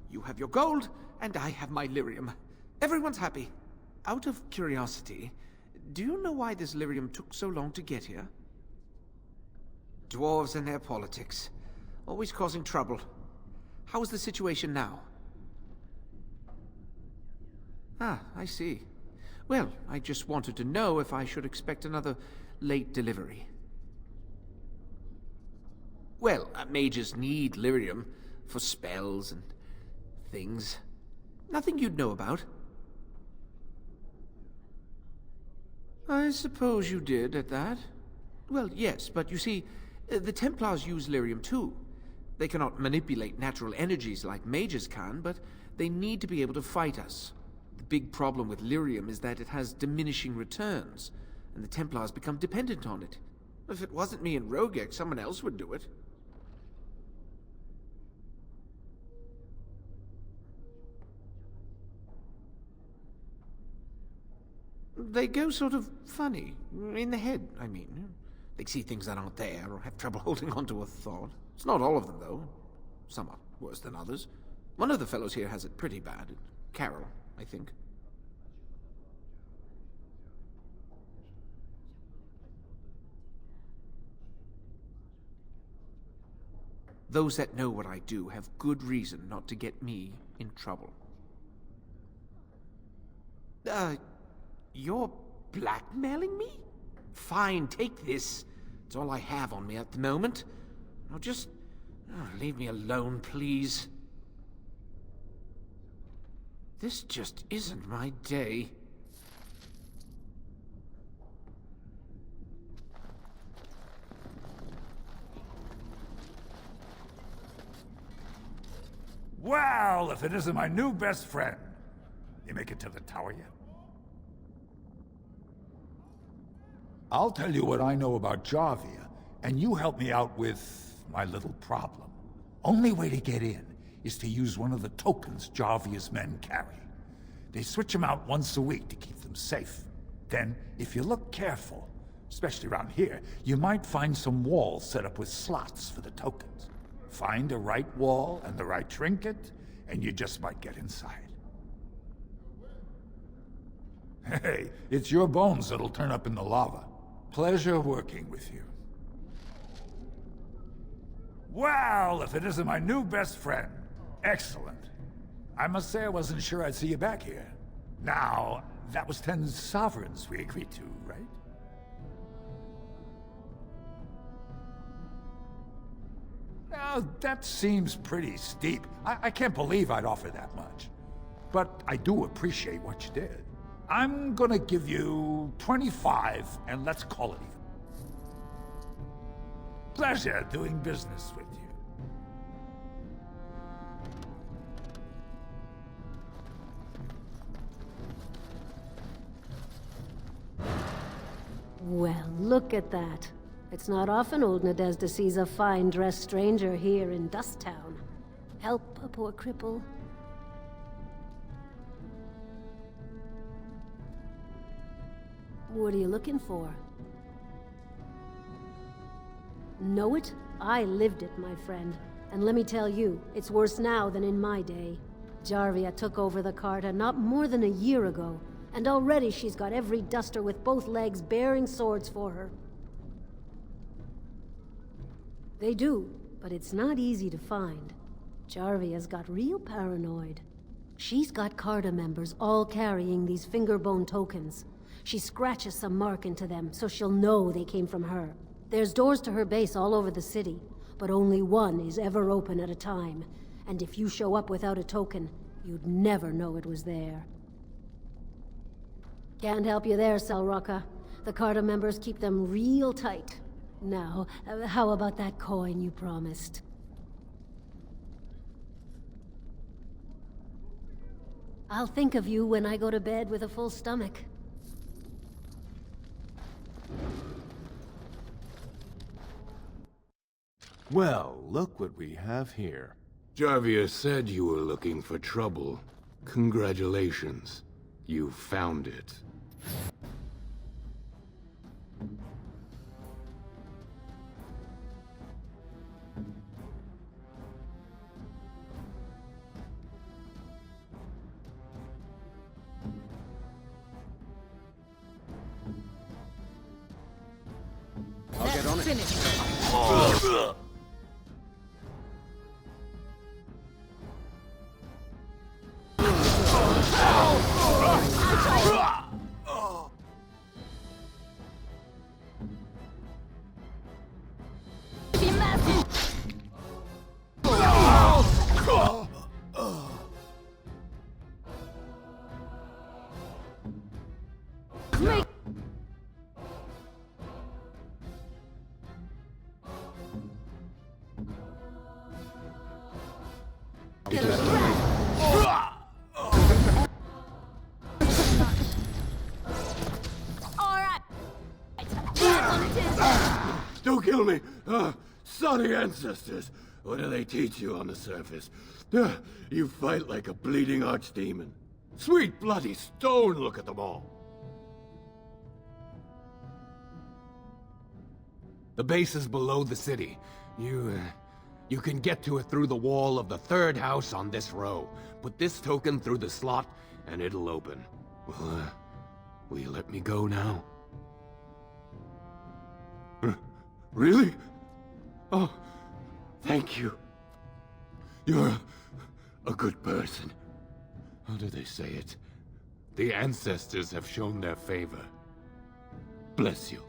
You have your gold, and I have my lyrium. Everyone's happy. Out of curiosity, do you know why this lyrium took so long to get here? Dwarves and their politics. Always causing trouble. How is the situation now? Ah, I see. Well, I just wanted to know if I should expect another late delivery. Well, mages need lyrium for spells and things. Nothing you'd know about. I suppose you did at that. Well, yes, but you see, the Templars use lyrium too. They cannot manipulate natural energies like mages can, but they need to be able to fight us. The big problem with lyrium is that it has diminishing returns, and the Templars become dependent on it. If it wasn't me and Rogek, someone else would do it. They go sort of funny. In the head, I mean. They see things that aren't there, or have trouble holding on to a thought. It's not all of them, though. Some are worse than others. One of the fellows here has it pretty bad. Carol, I think. Those that know what I do have good reason not to get me in trouble. You're blackmailing me? Fine, take this. It's all I have on me at the moment. Now just leave me alone, please. This just isn't my day. Well, if it isn't my new best friend. You make it to the tower yet? I'll tell you what I know about Jarvia, and you help me out with my little problem. Only way to get in is to use one of the tokens Jarvia's men carry. They switch them out once a week to keep them safe. Then, if you look careful, especially around here, you might find some walls set up with slots for the tokens. Find the right wall and the right trinket, and you just might get inside. Hey, it's your bones that'll turn up in the lava. Pleasure working with you. Well, if it isn't my new best friend. Excellent. I must say I wasn't sure I'd see you back here. Now, that was 10 sovereigns we agreed to, right? Now, that seems pretty steep. I can't believe I'd offer that much. But I do appreciate what you did. I'm gonna give you 25, and let's call it even. Pleasure doing business with you. Well, look at that. It's not often old Nadezhda sees a fine-dressed stranger here in Dust Town. Help a poor cripple. What are you looking for? Know it? I lived it, my friend. And let me tell you, it's worse now than in my day. Jarvia took over the Carta not more than a year ago, and already she's got every duster with both legs bearing swords for her. They do, but it's not easy to find. Jarvia's got real paranoid. She's got Carta members all carrying these fingerbone tokens. She scratches some mark into them, so she'll know they came from her. There's doors to her base all over the city, but only one is ever open at a time. And if you show up without a token, you'd never know it was there. Can't help you there, Selrocka. The Carta members keep them real tight. Now, how about that coin you promised? I'll think of you when I go to bed with a full stomach. Well, look what we have here. Jarvia said you were looking for trouble. Congratulations. You found it. I'll get on it. Don't kill me! Sorry, ancestors. What do they teach you on the surface? You fight like a bleeding archdemon. Sweet bloody stone, look at them all. The base is below the city. You can get to it through the wall of the third house on this row. Put this token through the slot, and it'll open. Well, will you let me go now? Really? Oh, thank you. You're a good person. How do they say it? The ancestors have shown their favor. Bless you.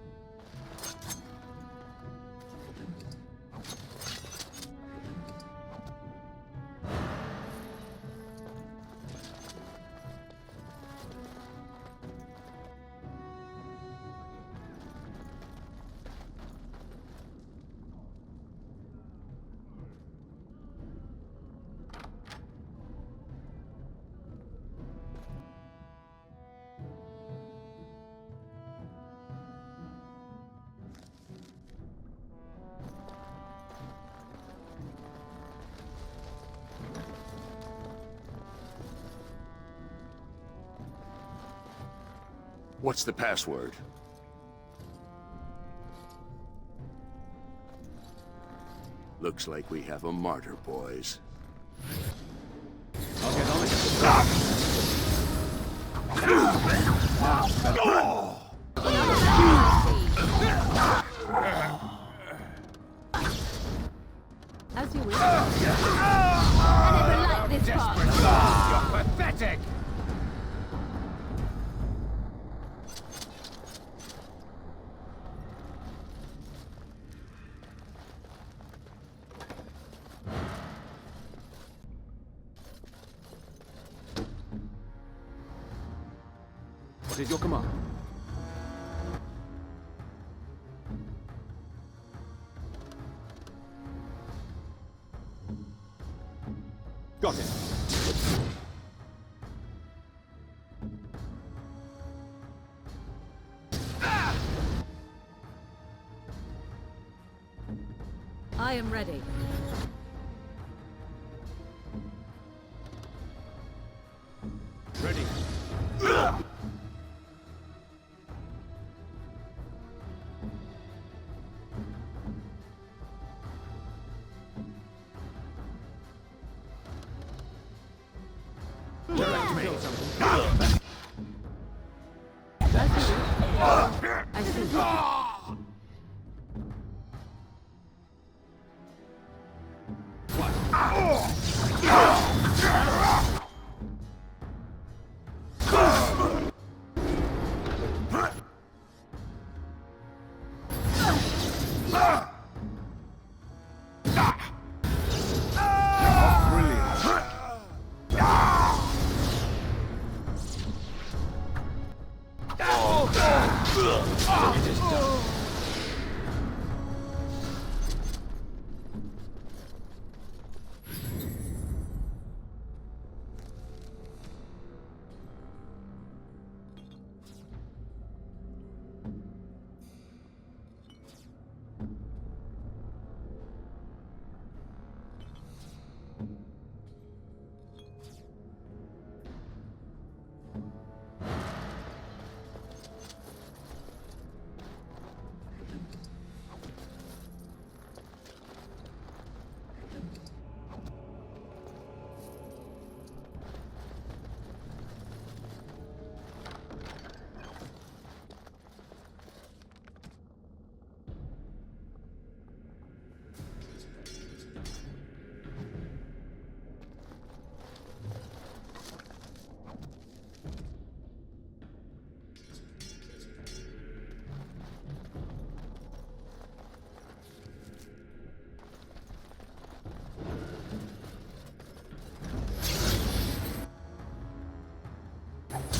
What's the password? Looks like we have a martyr, boys. I'll get on it. As you wish. I never liked this part. You're pathetic! What is your command? Got it. I am ready. Ready. Direct me. I see. It is done.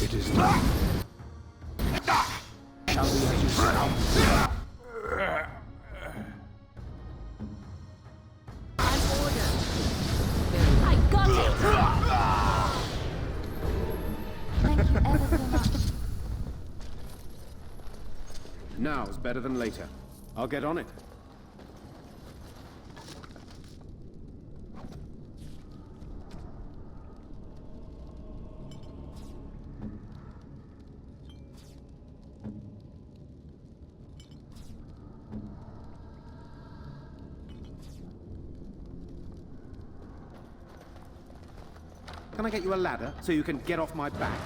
It is done. Shall we as you say? I'm ordered. I got it! Thank you ever so much. Now's better than later. I'll get on it. Can I get you a ladder so you can get off my back?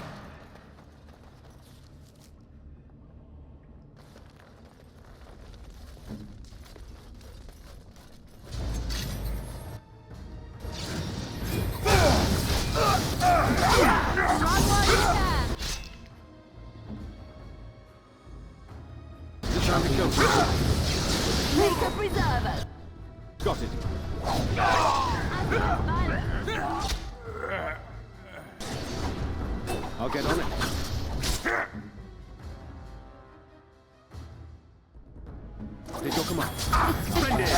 Time to go. Make a preserver. Got it. I'll get on it. Did you come up? Splendid!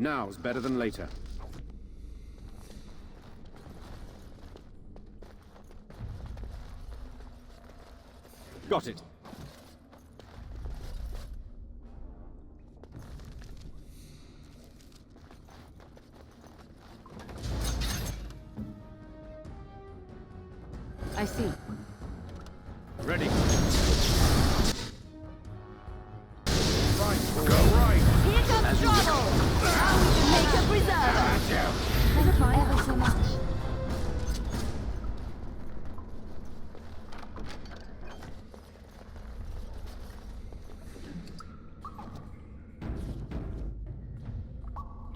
Now's better than later. Got it. I see. Ready. Here comes trouble! Now we can make a preserver! Thank you ever so much.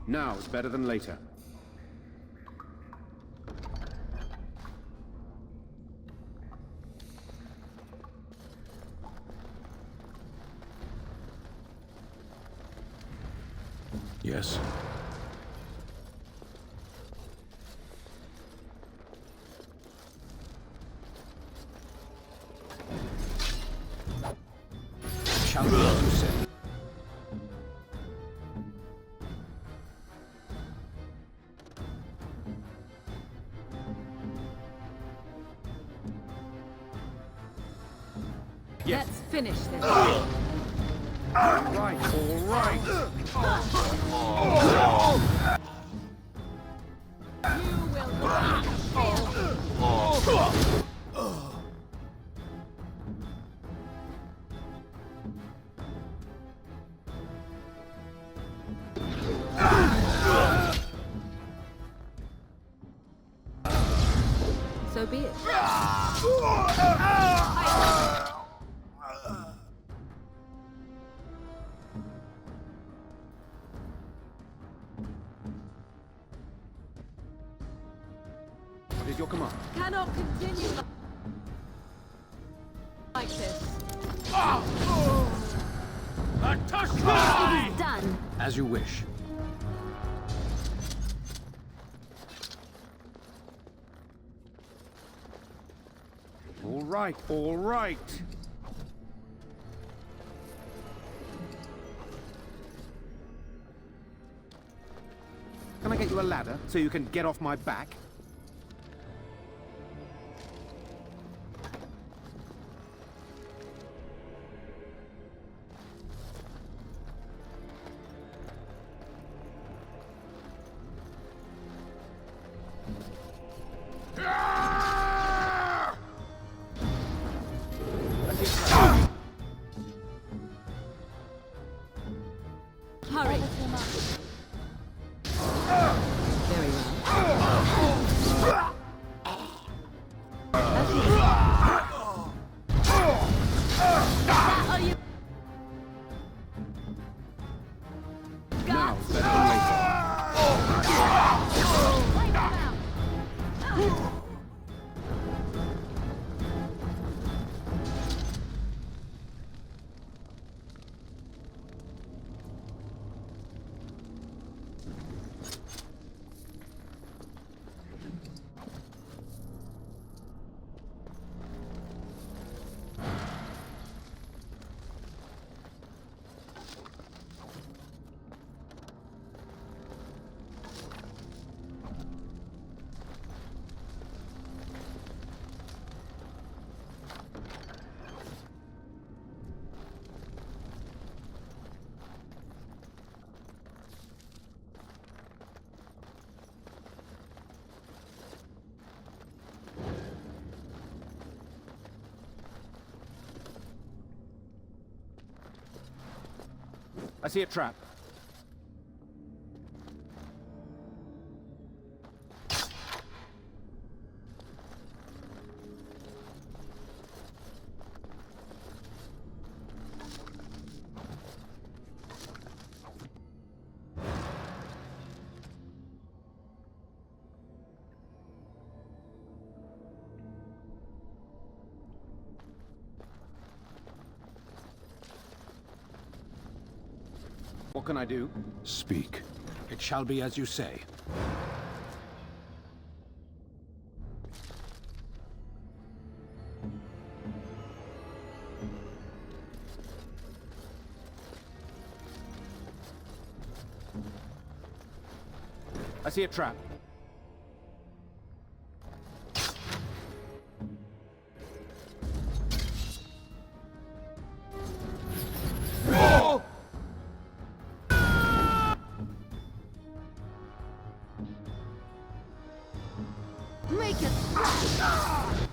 Now's better than later. Yes. Shall we, as you say? Yes. Let's finish this. All right. You will not So be it. What is your command? Cannot continue like this. It is done. As you wish. All right, all right. Can I get you a ladder so you can get off my back? Hurry. Very well. Are you? Now, better than later. I see a trap. What can I do? Speak. It shall be as you say. I see a trap. Make it splash!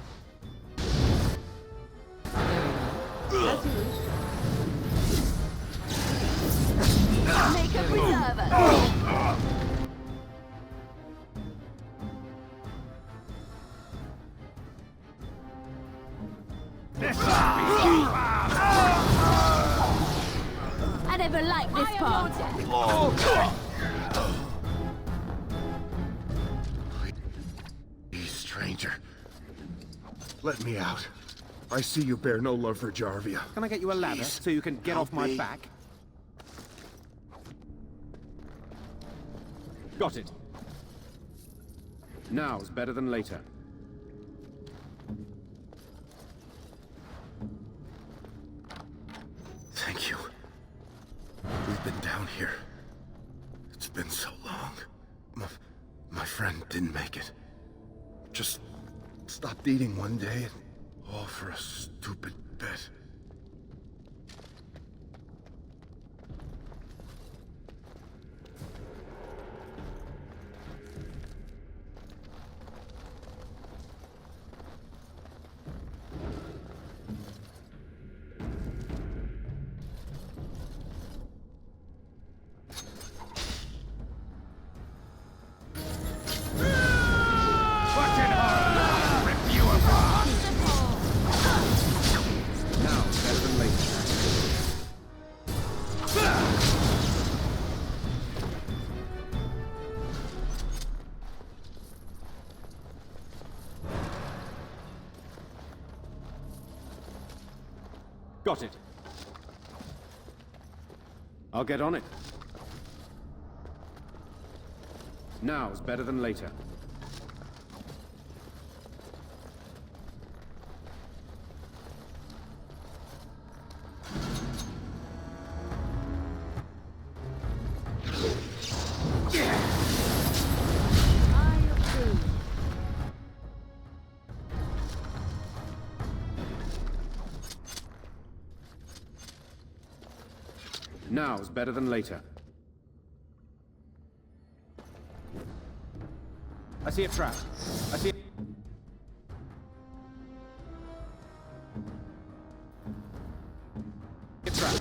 As you wish. Make a preserver! I never liked this part. Please, stranger. Let me out. I see you bear no love for Jarvia. Can I get you a ladder so you can get off my back? Got it. Now's better than later. Thank you. We've been down here. It's been so long. My friend didn't make it. Just stopped eating one day, and all for a stupid bet. Got it. I'll get on it. Now's better than later. Now's better than later. I see a trap. I see a trap.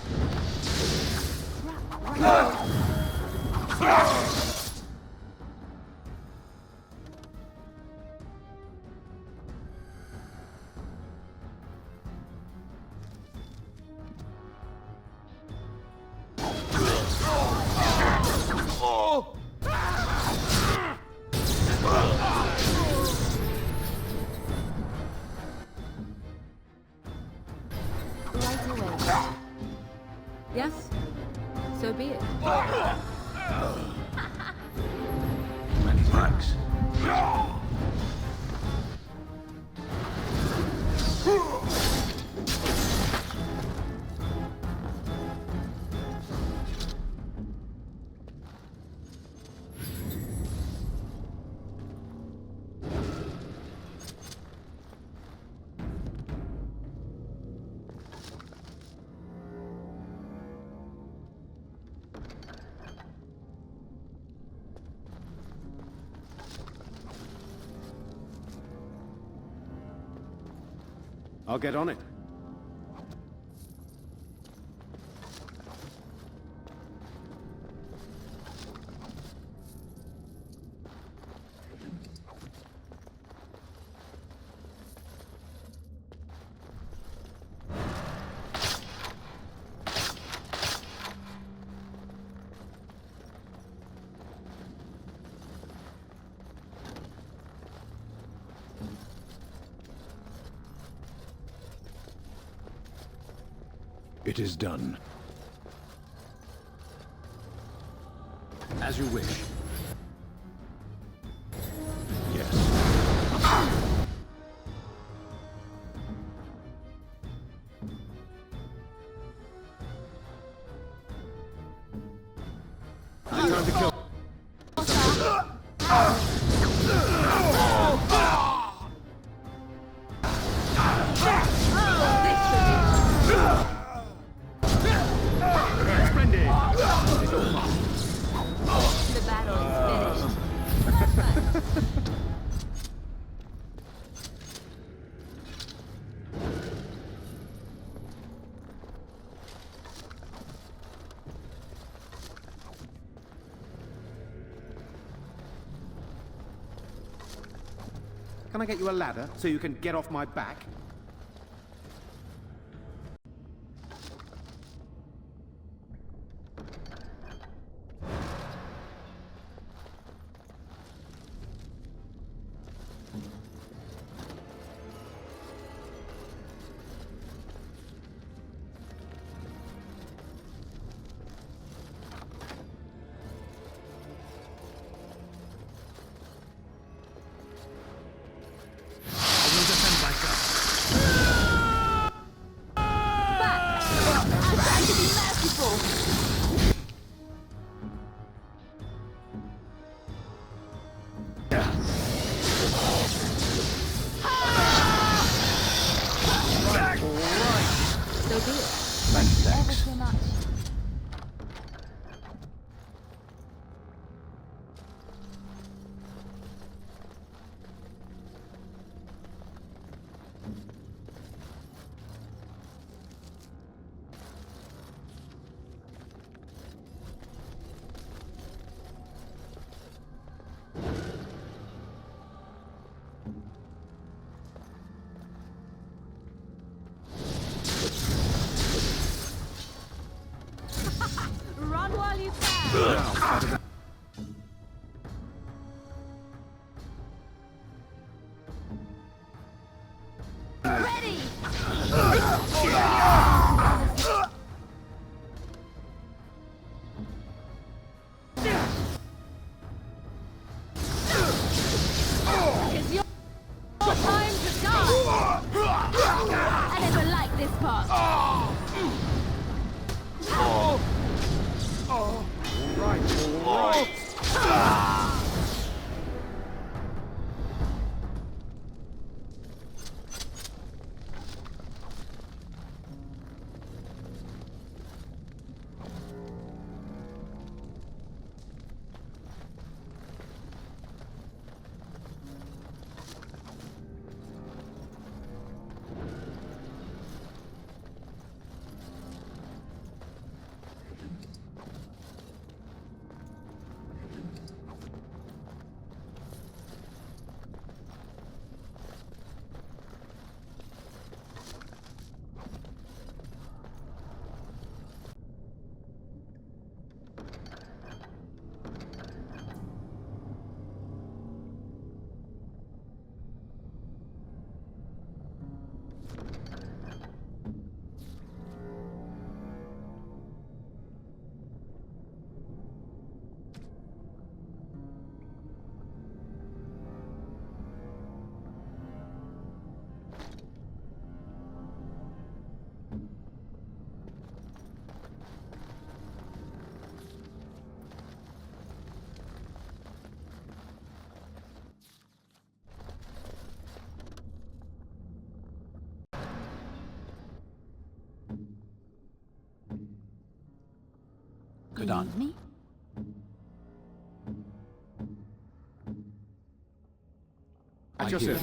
Yes? So be it. Many thanks. I'll get on it. It is done. As you wish. Yes. Time to kill. The battle is finished. Can I get you a ladder so you can get off my back? Run while you can! Ready! Good on. Me? At your service.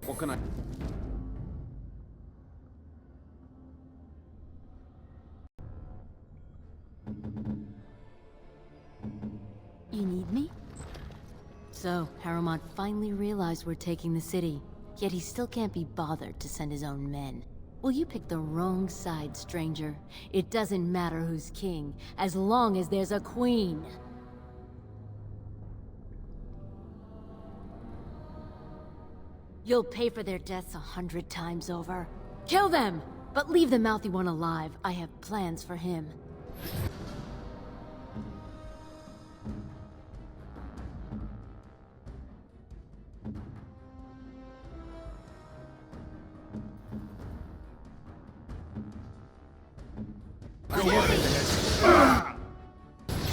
What can I... You need me? So, Harrowmont finally realized we're taking the city, yet he still can't be bothered to send his own men. Well, you picked the wrong side, stranger. It doesn't matter who's king, as long as there's a queen. You'll pay for their deaths 100 times over. Kill them! But leave the mouthy one alive. I have plans for him.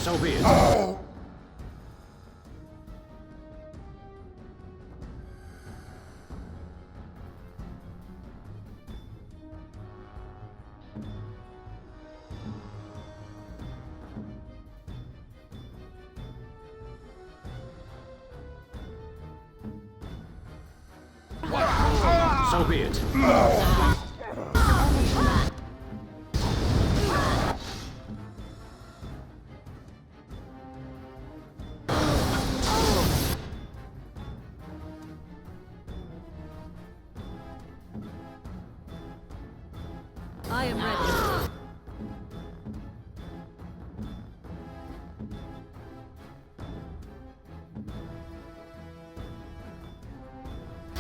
So be it. So be it. I am ready.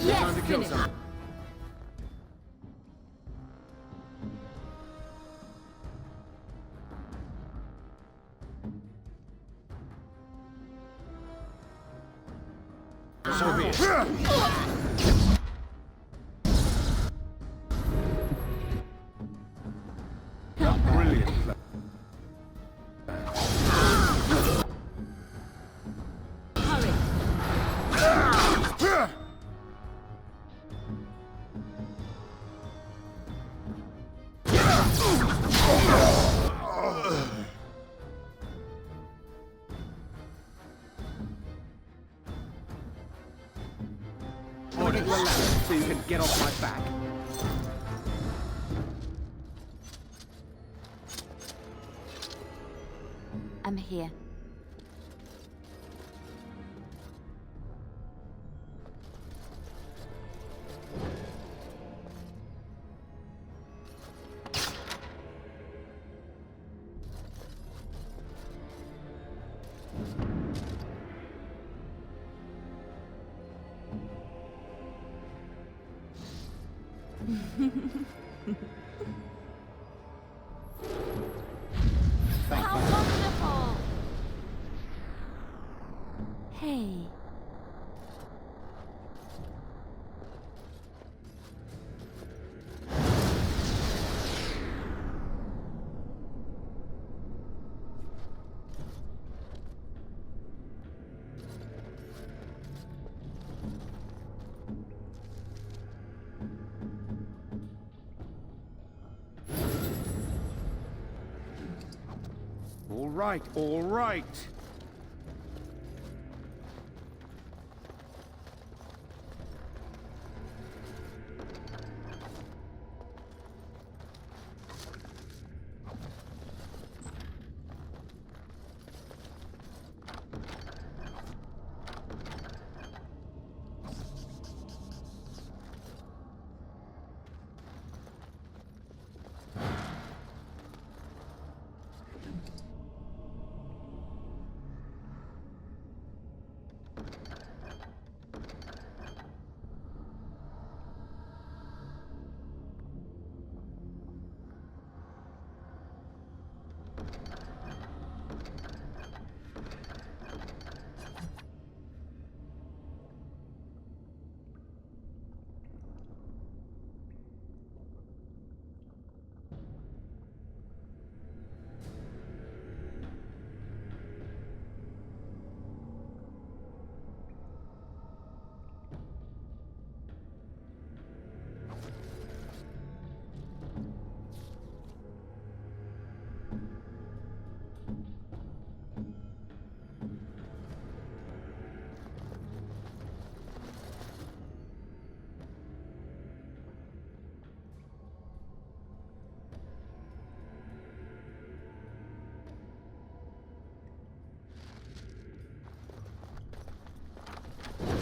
Yes, time to kill someone. So be it. Brilliant. So you can get off my back. I'm here. How wonderful! Hey. all right, all right.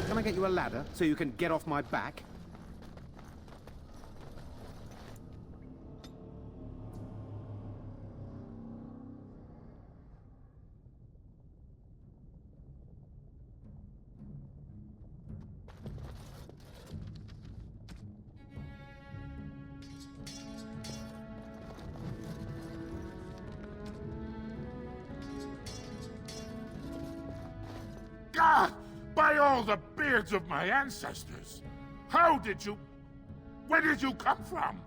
Can I get you a ladder so you can get off my back? God! By all the beards of my ancestors! How did you... Where did you come from?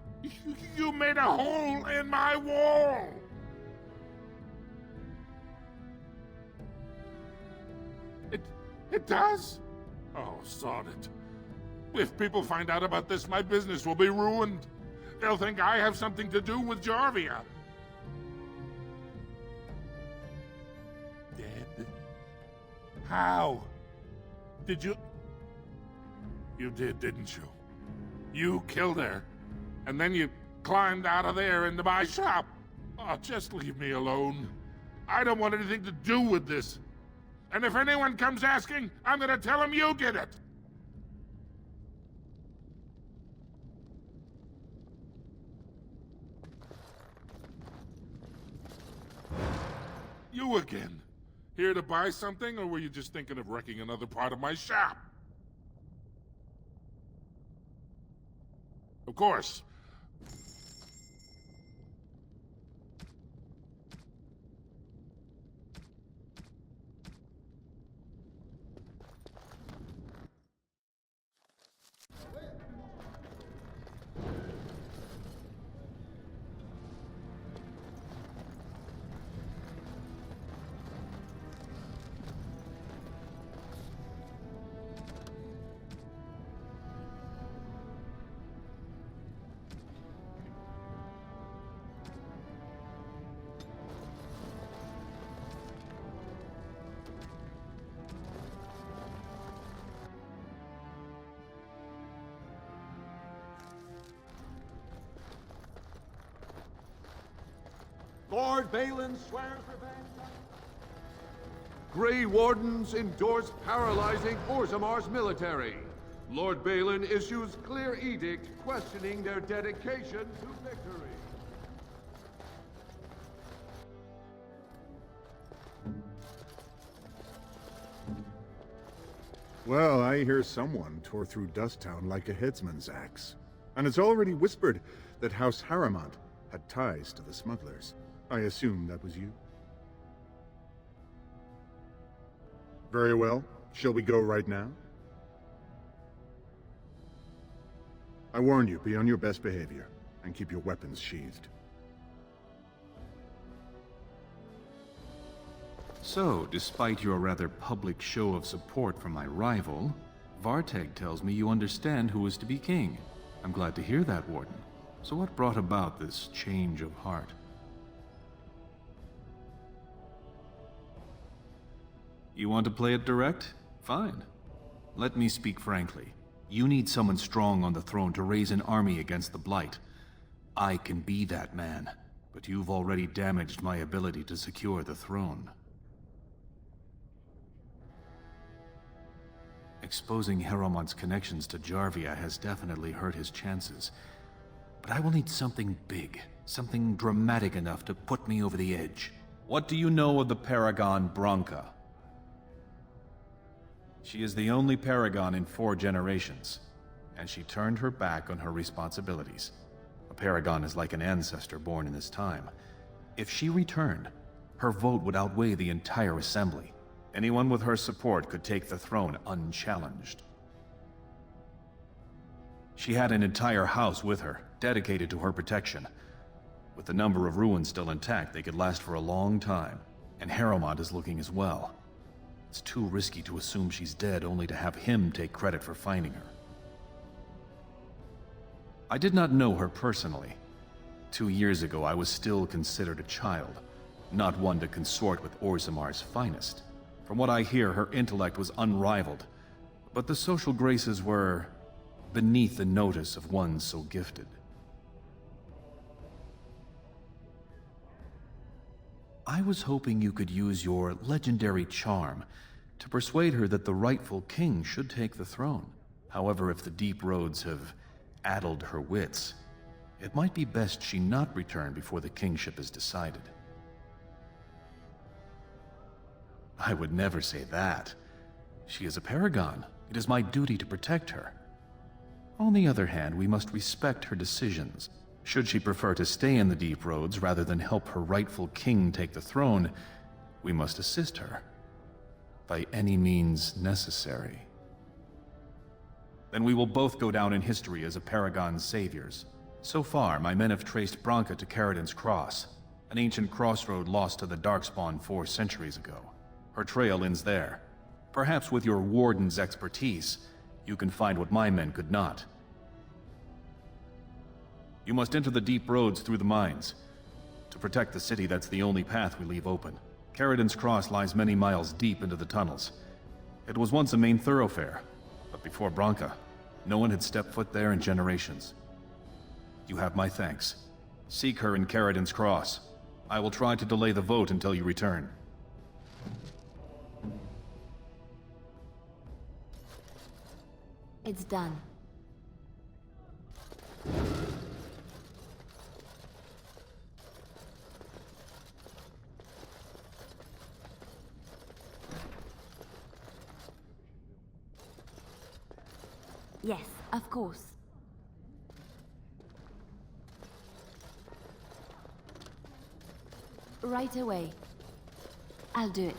You made a hole in my wall! It does? Oh, sod it. If people find out about this, my business will be ruined. They'll think I have something to do with Jarvia. Dead? How? Did you... You did, didn't you? You killed her, and then you climbed out of there into my shop. Oh, just leave me alone. I don't want anything to do with this. And if anyone comes asking, I'm gonna tell them you did it. You again. Here to buy something, or were you just thinking of wrecking another part of my shop? Of course. Lord Balin swears revenge. Grey Wardens endorse paralyzing Orzamar's military. Lord Balin issues clear edict questioning their dedication to victory. Well, I hear someone tore through Dust Town like a headsman's axe. And it's already whispered that House Harrimont had ties to the smugglers. I assume that was you. Very well. Shall we go right now? I warn you, be on your best behavior, and keep your weapons sheathed. So, despite your rather public show of support for my rival, Varteg tells me you understand who is to be king. I'm glad to hear that, Warden. So what brought about this change of heart? You want to play it direct? Fine. Let me speak frankly. You need someone strong on the throne to raise an army against the Blight. I can be that man, but you've already damaged my ability to secure the throne. Exposing Heromont's connections to Jarvia has definitely hurt his chances. But I will need something big, something dramatic enough to put me over the edge. What do you know of the Paragon Branca? She is the only Paragon in 4 generations, and she turned her back on her responsibilities. A Paragon is like an ancestor born in this time. If she returned, her vote would outweigh the entire assembly. Anyone with her support could take the throne unchallenged. She had an entire house with her, dedicated to her protection. With the number of ruins still intact, they could last for a long time. And Heromont is looking as well. It's too risky to assume she's dead only to have him take credit for finding her. I did not know her personally. 2 years ago, I was still considered a child, not one to consort with Orzamar's finest. From what I hear, her intellect was unrivaled, but the social graces were beneath the notice of one so gifted. I was hoping you could use your legendary charm to persuade her that the rightful king should take the throne. However, if the deep roads have addled her wits, it might be best she not return before the kingship is decided. I would never say that. She is a paragon. It is my duty to protect her. On the other hand, we must respect her decisions. Should she prefer to stay in the deep roads rather than help her rightful king take the throne, we must assist her. By any means necessary. Then we will both go down in history as a paragon's saviors. So far, my men have traced Branca to Caridin's Cross, an ancient crossroad lost to the Darkspawn 4 centuries ago. Her trail ends there. Perhaps with your warden's expertise, you can find what my men could not. You must enter the deep roads through the mines. To protect the city, that's the only path we leave open. Caridin's Cross lies many miles deep into the tunnels. It was once a main thoroughfare, but before Branca, no one had stepped foot there in generations. You have my thanks. Seek her in Caridin's Cross. I will try to delay the vote until you return. It's done. Yes, of course. Right away. I'll do it.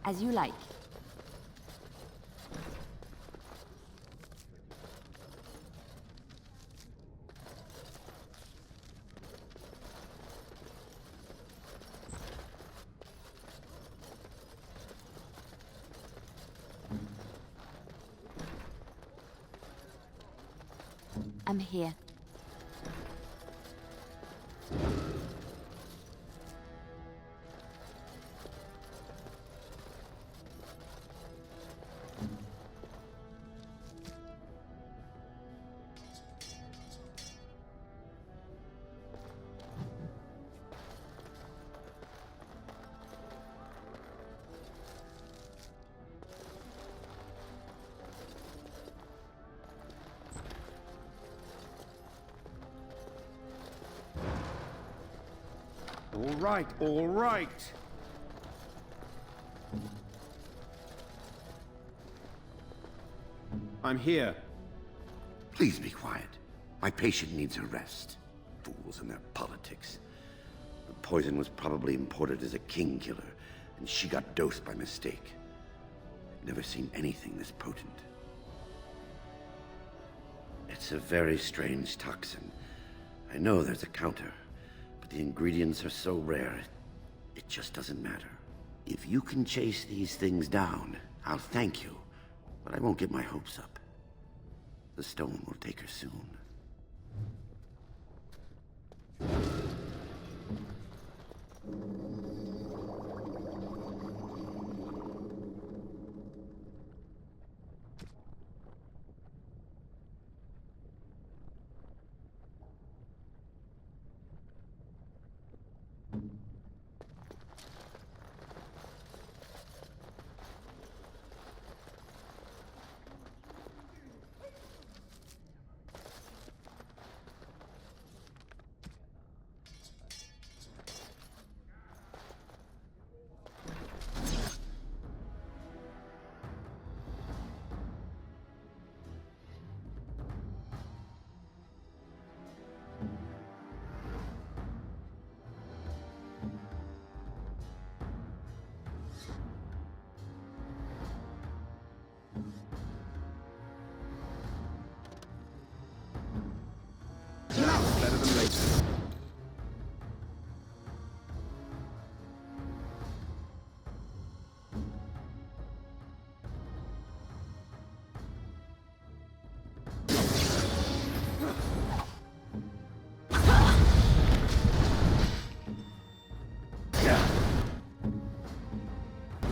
As you like. I'm here. All right. I'm here. Please be quiet. My patient needs a rest. Fools and their politics. The poison was probably imported as a king killer, and she got dosed by mistake. I've never seen anything this potent. It's a very strange toxin. I know there's a counter. The ingredients are so rare, it just doesn't matter. If you can chase these things down, I'll thank you, but I won't get my hopes up. The stone will take her soon.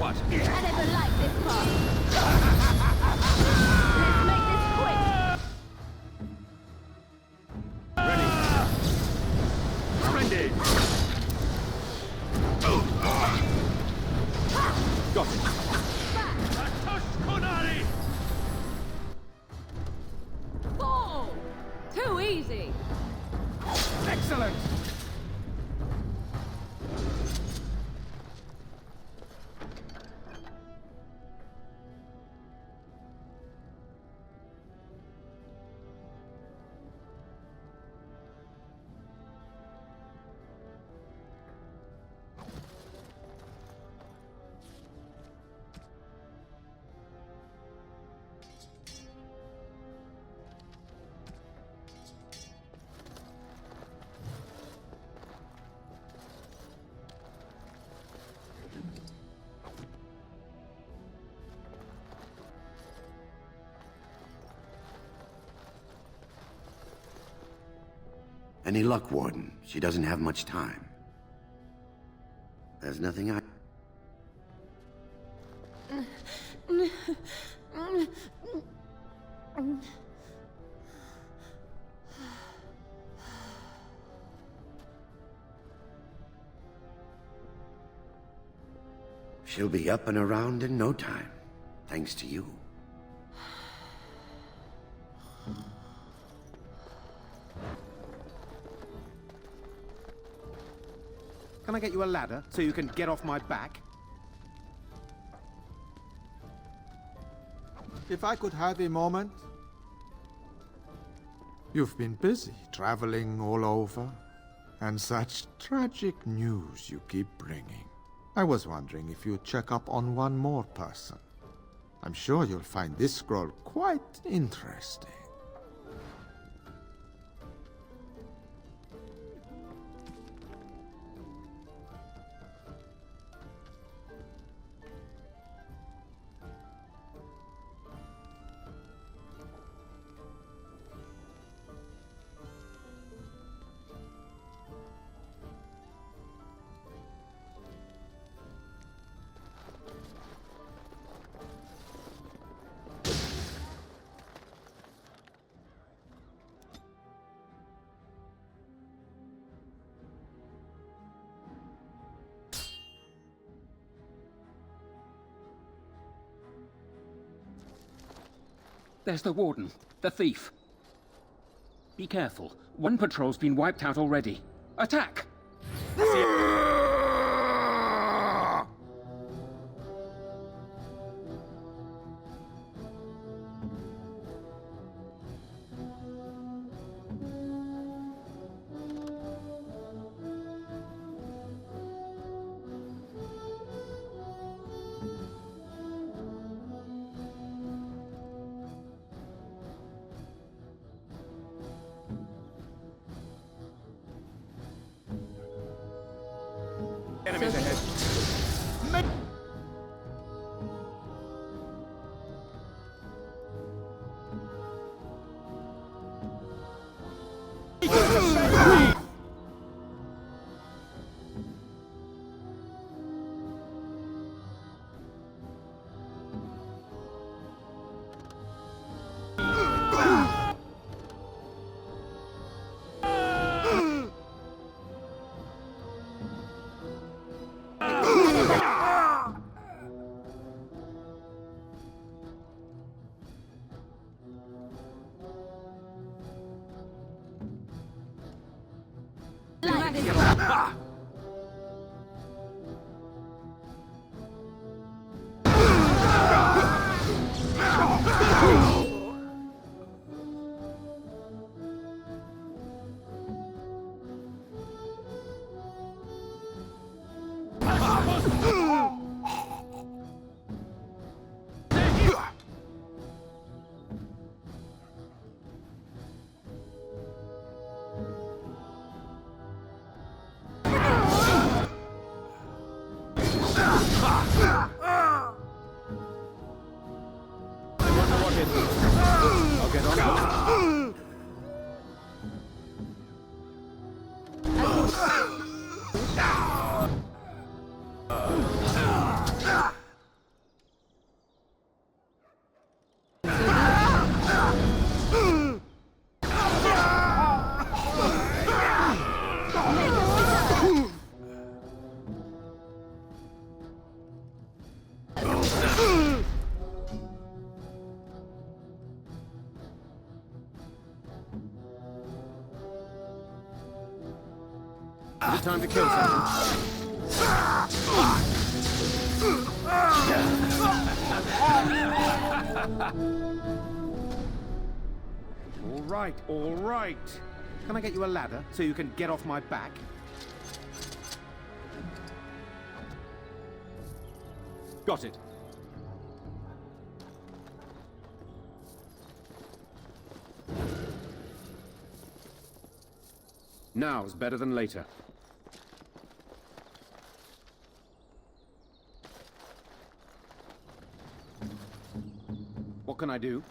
what? I never liked this part. Let's make this quick. Ready. Splendid. Got it. Fall! Too easy! Excellent! Any luck, Warden? She doesn't have much time. There's nothing I... She'll be up and around in no time, thanks to you. Can I get you a ladder so you can get off my back? If I could have a moment. You've been busy traveling all over, and such tragic news you keep bringing. I was wondering if you'd check up on one more person. I'm sure you'll find this scroll quite interesting. There's the Warden, the thief. Be careful. One patrol's been wiped out already. Attack! Enemies ahead. Time to kill all right. Can I get you a ladder so you can get off my back? Got it. Now's better than later. What can I do?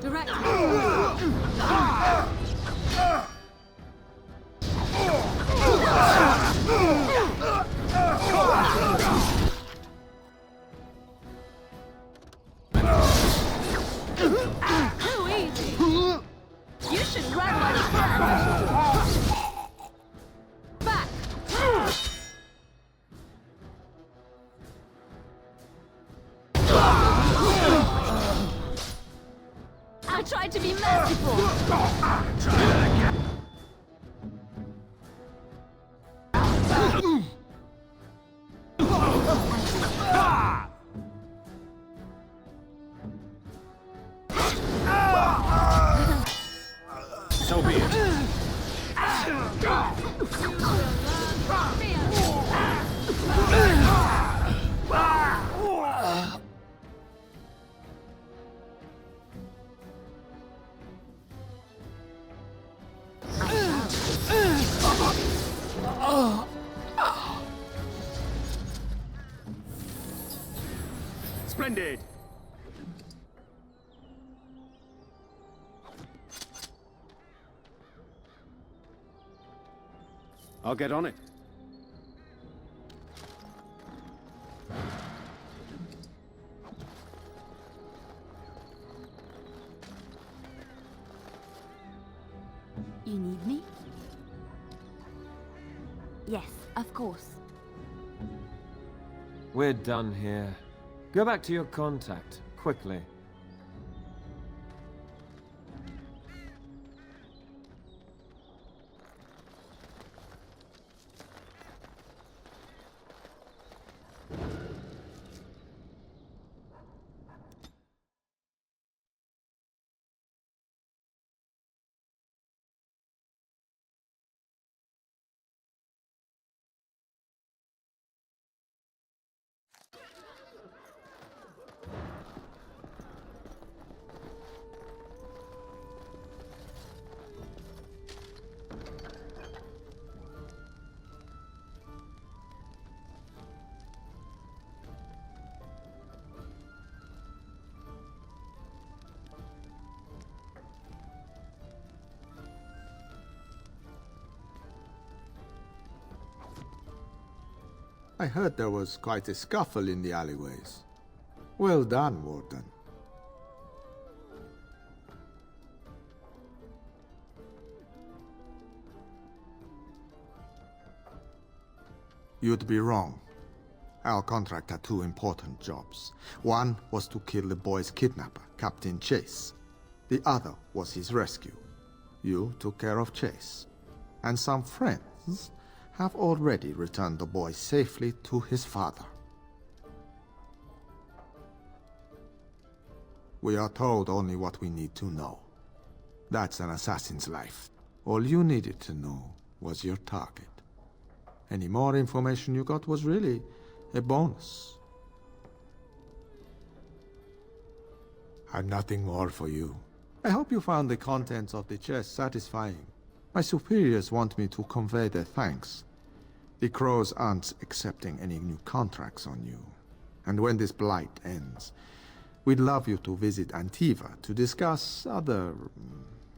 Direct. Too easy. You should run like a cat. Back. I tried to be merciful. So be it. Splendid. I'll get on it. You need me? Yes, of course. We're done here. Go back to your contact, quickly. I heard there was quite a scuffle in the alleyways. Well done, Warden. You'd be wrong. Our contract had two important jobs. One was to kill the boy's kidnapper, Captain Chase. The other was his rescue. You took care of Chase. And some friends have already returned the boy safely to his father. We are told only what we need to know. That's an assassin's life. All you needed to know was your target. Any more information you got was really a bonus. I've nothing more for you. I hope you found the contents of the chest satisfying. My superiors want me to convey their thanks. The Crows aren't accepting any new contracts on you. And when this blight ends, we'd love you to visit Antiva to discuss other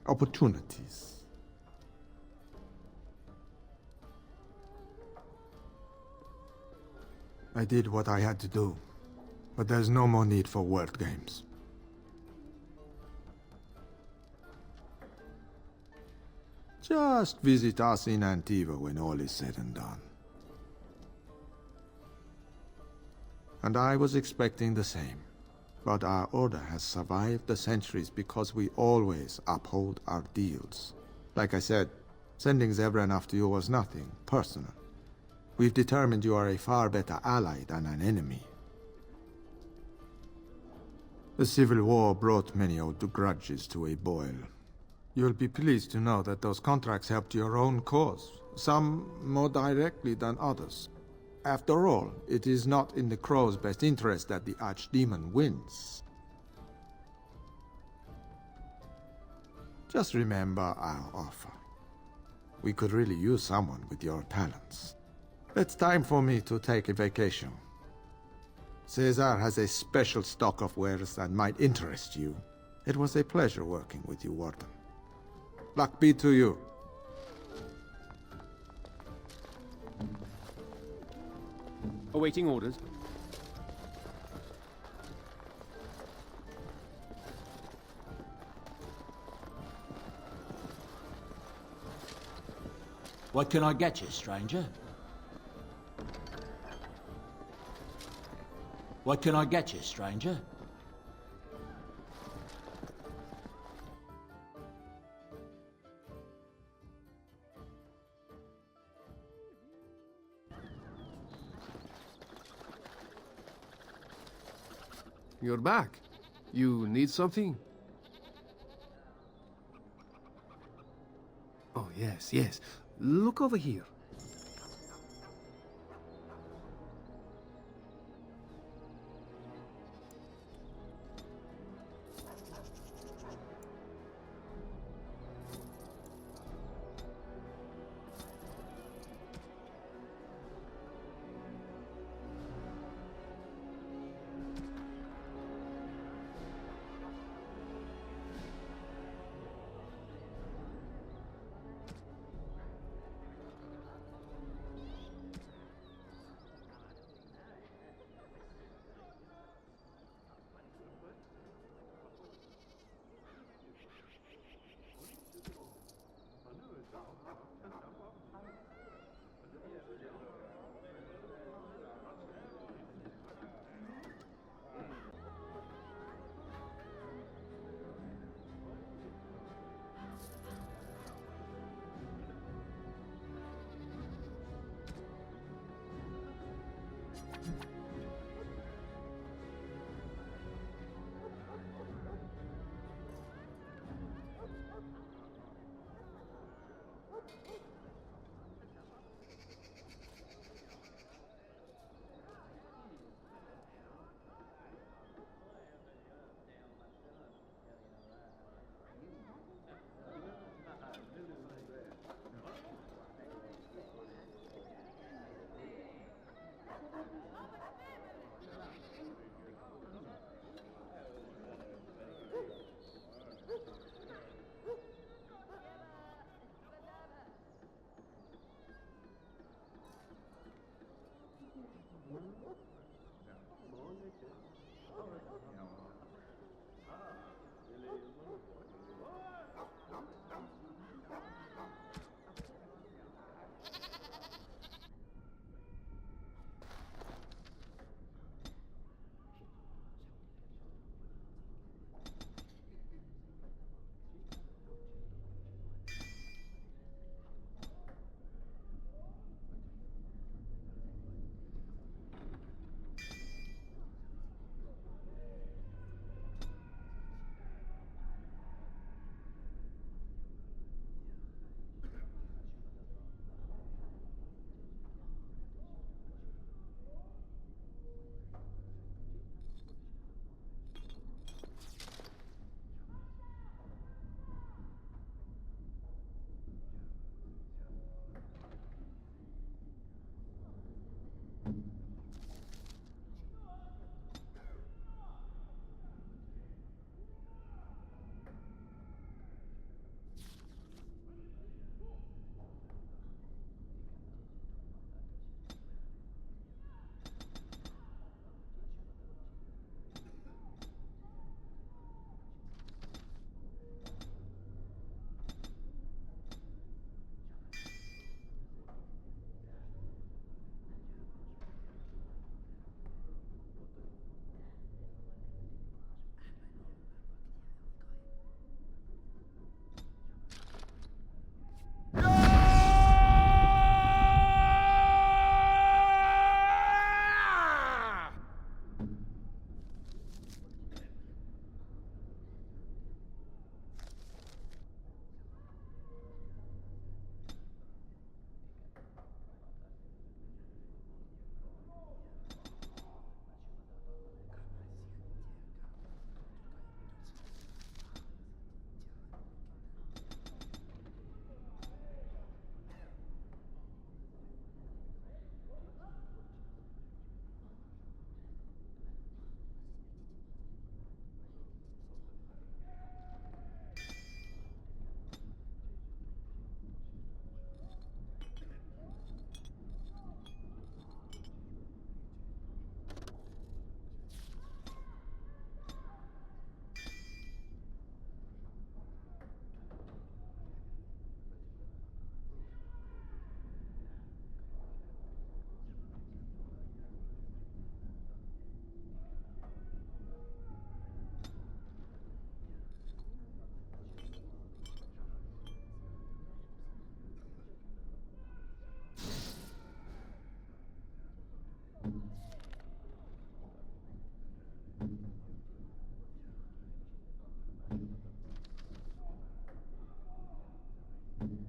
opportunities. I did what I had to do, but there's no more need for word games. Just visit us in Antiva when all is said and done. And I was expecting the same. But our order has survived the centuries because we always uphold our deals. Like I said, sending Zebran after you was nothing personal. We've determined you are a far better ally than an enemy. The Civil War brought many old grudges to a boil. You'll be pleased to know that those contracts helped your own cause, some more directly than others. After all, it is not in the Crow's best interest that the Archdemon wins. Just remember our offer. We could really use someone with your talents. It's time for me to take a vacation. Caesar has a special stock of wares that might interest you. It was a pleasure working with you, Warden. Luck be to you. Awaiting orders. What can I get you, stranger? What can I get you, stranger? You're back. You need something? Oh, yes, yes. Look over here.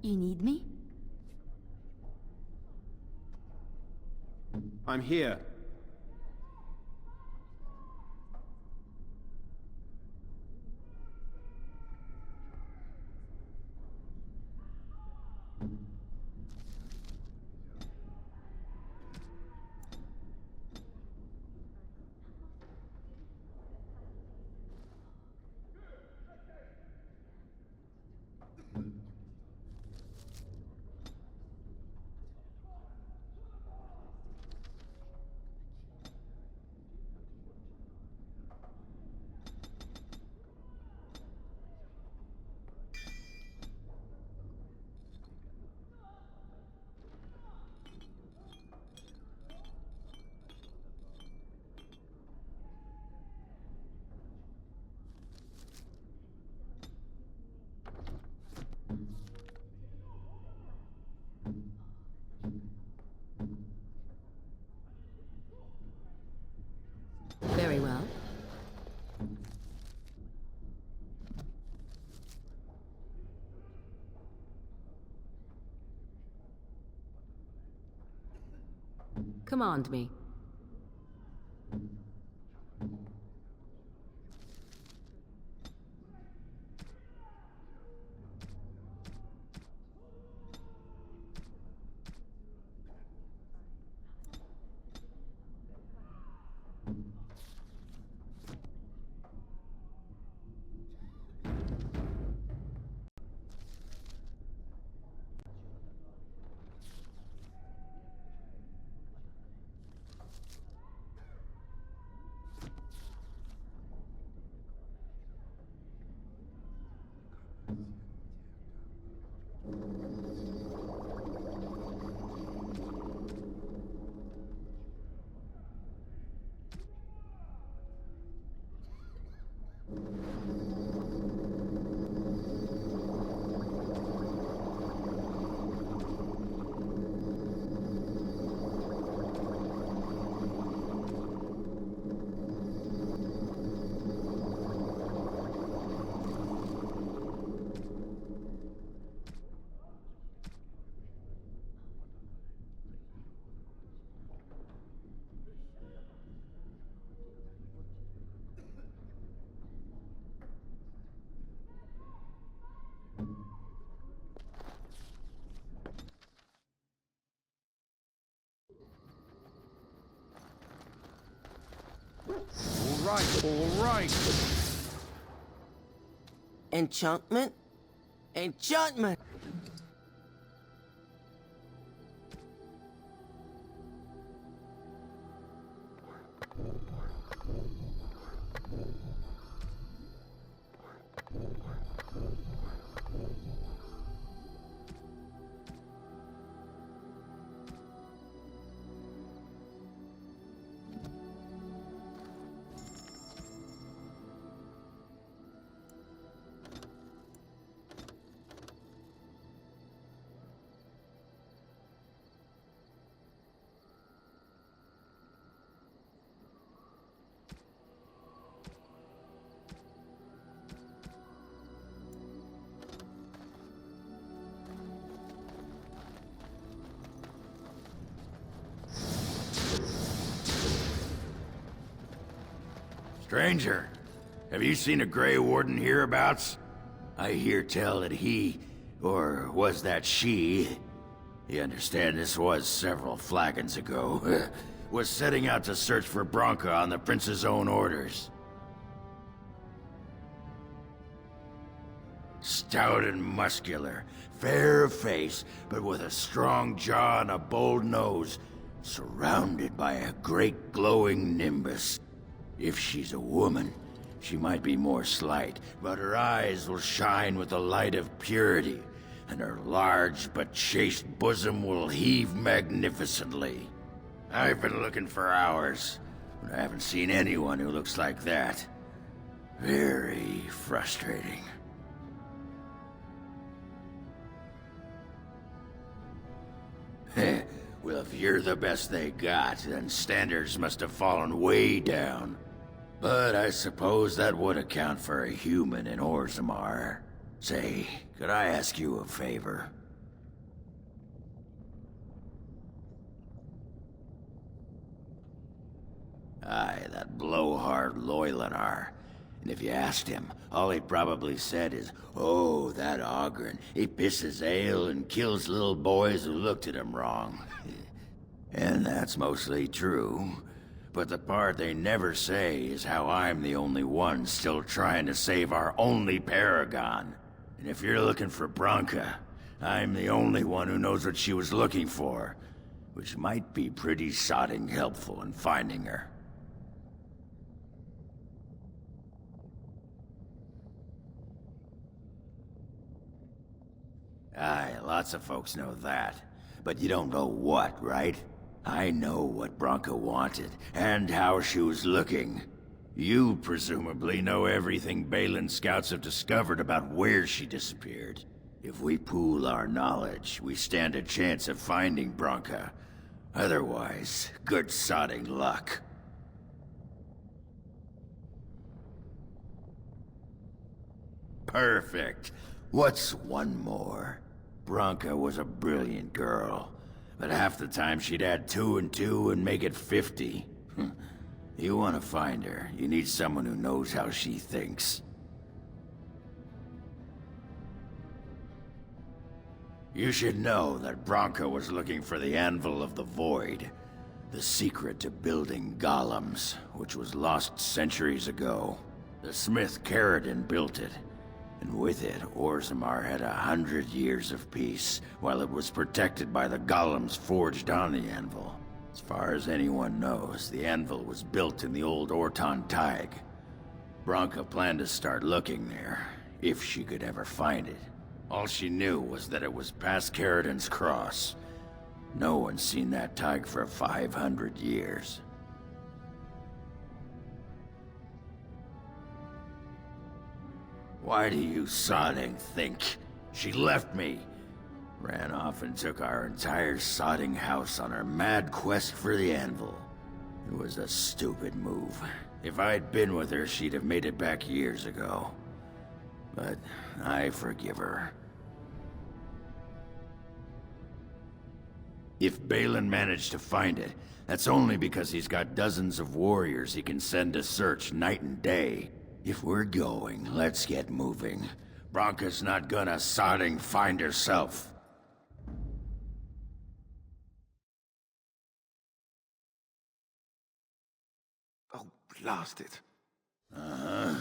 You need me? I'm here. Very well. Command me. All right. Enchantment? Enchantment! Stranger, have you seen a Grey Warden hereabouts? I hear tell that he, or was that she, you understand this was several flagons ago, was setting out to search for Branca on the Prince's own orders. Stout and muscular, fair of face, but with a strong jaw and a bold nose, surrounded by a great glowing nimbus. If she's a woman, she might be more slight, but her eyes will shine with the light of purity, and her large but chaste bosom will heave magnificently. I've been looking for hours, but I haven't seen anyone who looks like that. Very frustrating. Well, if you're the best they got, then standards must have fallen way down. But I suppose that would account for a human in Orzammar. Say, could I ask you a favor? blowhard Loylanar. And if you asked him, all he probably said is, "Oh, that Ogren, he pisses ale and kills little boys who looked at him wrong." And that's mostly true. But the part they never say is how I'm the only one still trying to save our only paragon. And if you're looking for Branka, I'm the only one who knows what she was looking for, which might be pretty sodding helpful in finding her. Aye, lots of folks know that. But you don't know what, right? I know what Branka wanted, and how she was looking. You presumably know everything Balin scouts have discovered about where she disappeared. If we pool our knowledge, we stand a chance of finding Branka. Otherwise, good sodding luck. Perfect. What's one more? Branka was a brilliant girl, but half the time she'd add 2 and 2 and make it 50. You want to find her, you need someone who knows how she thinks. You should know that Branka was looking for the Anvil of the Void, the secret to building golems, which was lost centuries ago. The smith Caradon built it, and with it, Orzammar had 100 years of peace, while it was protected by the golems forged on the anvil. As far as anyone knows, the anvil was built in the old Orton Tig. Branka planned to start looking there, if she could ever find it. All she knew was that it was past Caradon's cross. No one's seen that Tig for 500 years. Why do you sodding think? She left me. Ran off and took our entire sodding house on her mad quest for the anvil. It was a stupid move. If I'd been with her, she'd have made it back years ago. But I forgive her. If Balin managed to find it, that's only because he's got dozens of warriors he can send to search night and day. If we're going, let's get moving. Branka's not gonna sodding find herself. Oh, blast it. Uh-huh.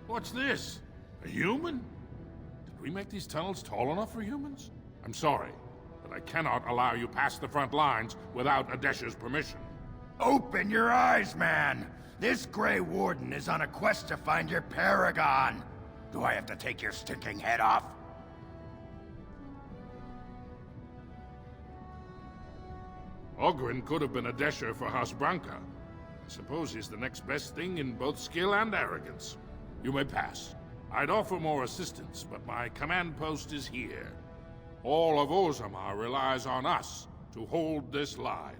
What's this? A human? Did we make these tunnels tall enough for humans? I'm sorry, but I cannot allow you past the front lines without Adesha's permission. Open your eyes, man! This Grey Warden is on a quest to find your paragon! Do I have to take your stinking head off? Qwinn could have been a Desher for House Branca. I suppose he's the next best thing in both skill and arrogance. You may pass. I'd offer more assistance, but my command post is here. All of Orzammar relies on us to hold this line.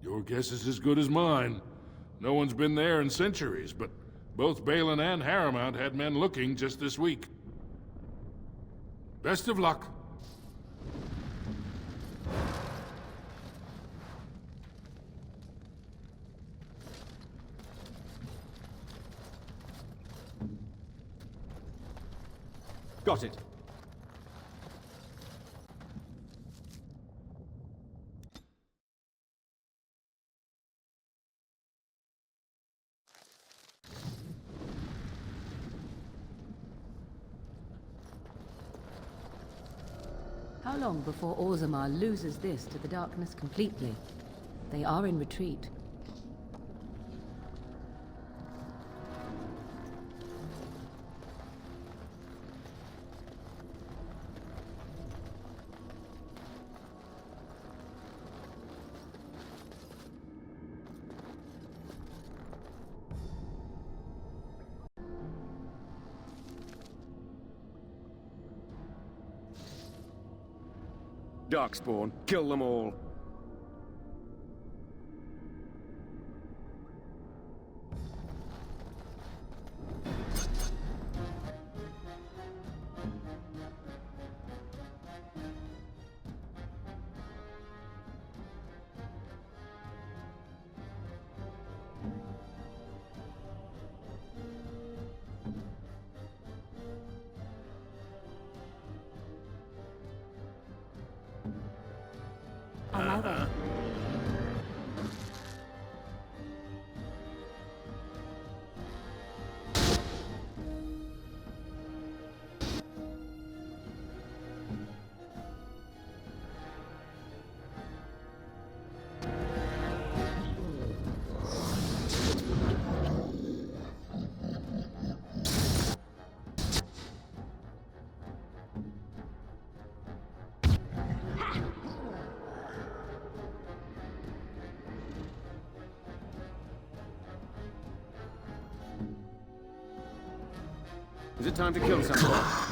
Your guess is as good as mine. No one's been there in centuries, but both Balin and Harrowmount had men looking just this week. Best of luck. Got it. How long before Orzammar loses this to the darkness completely? They are in retreat. Darkspawn, kill them all. On my way. Is it time to kill someone?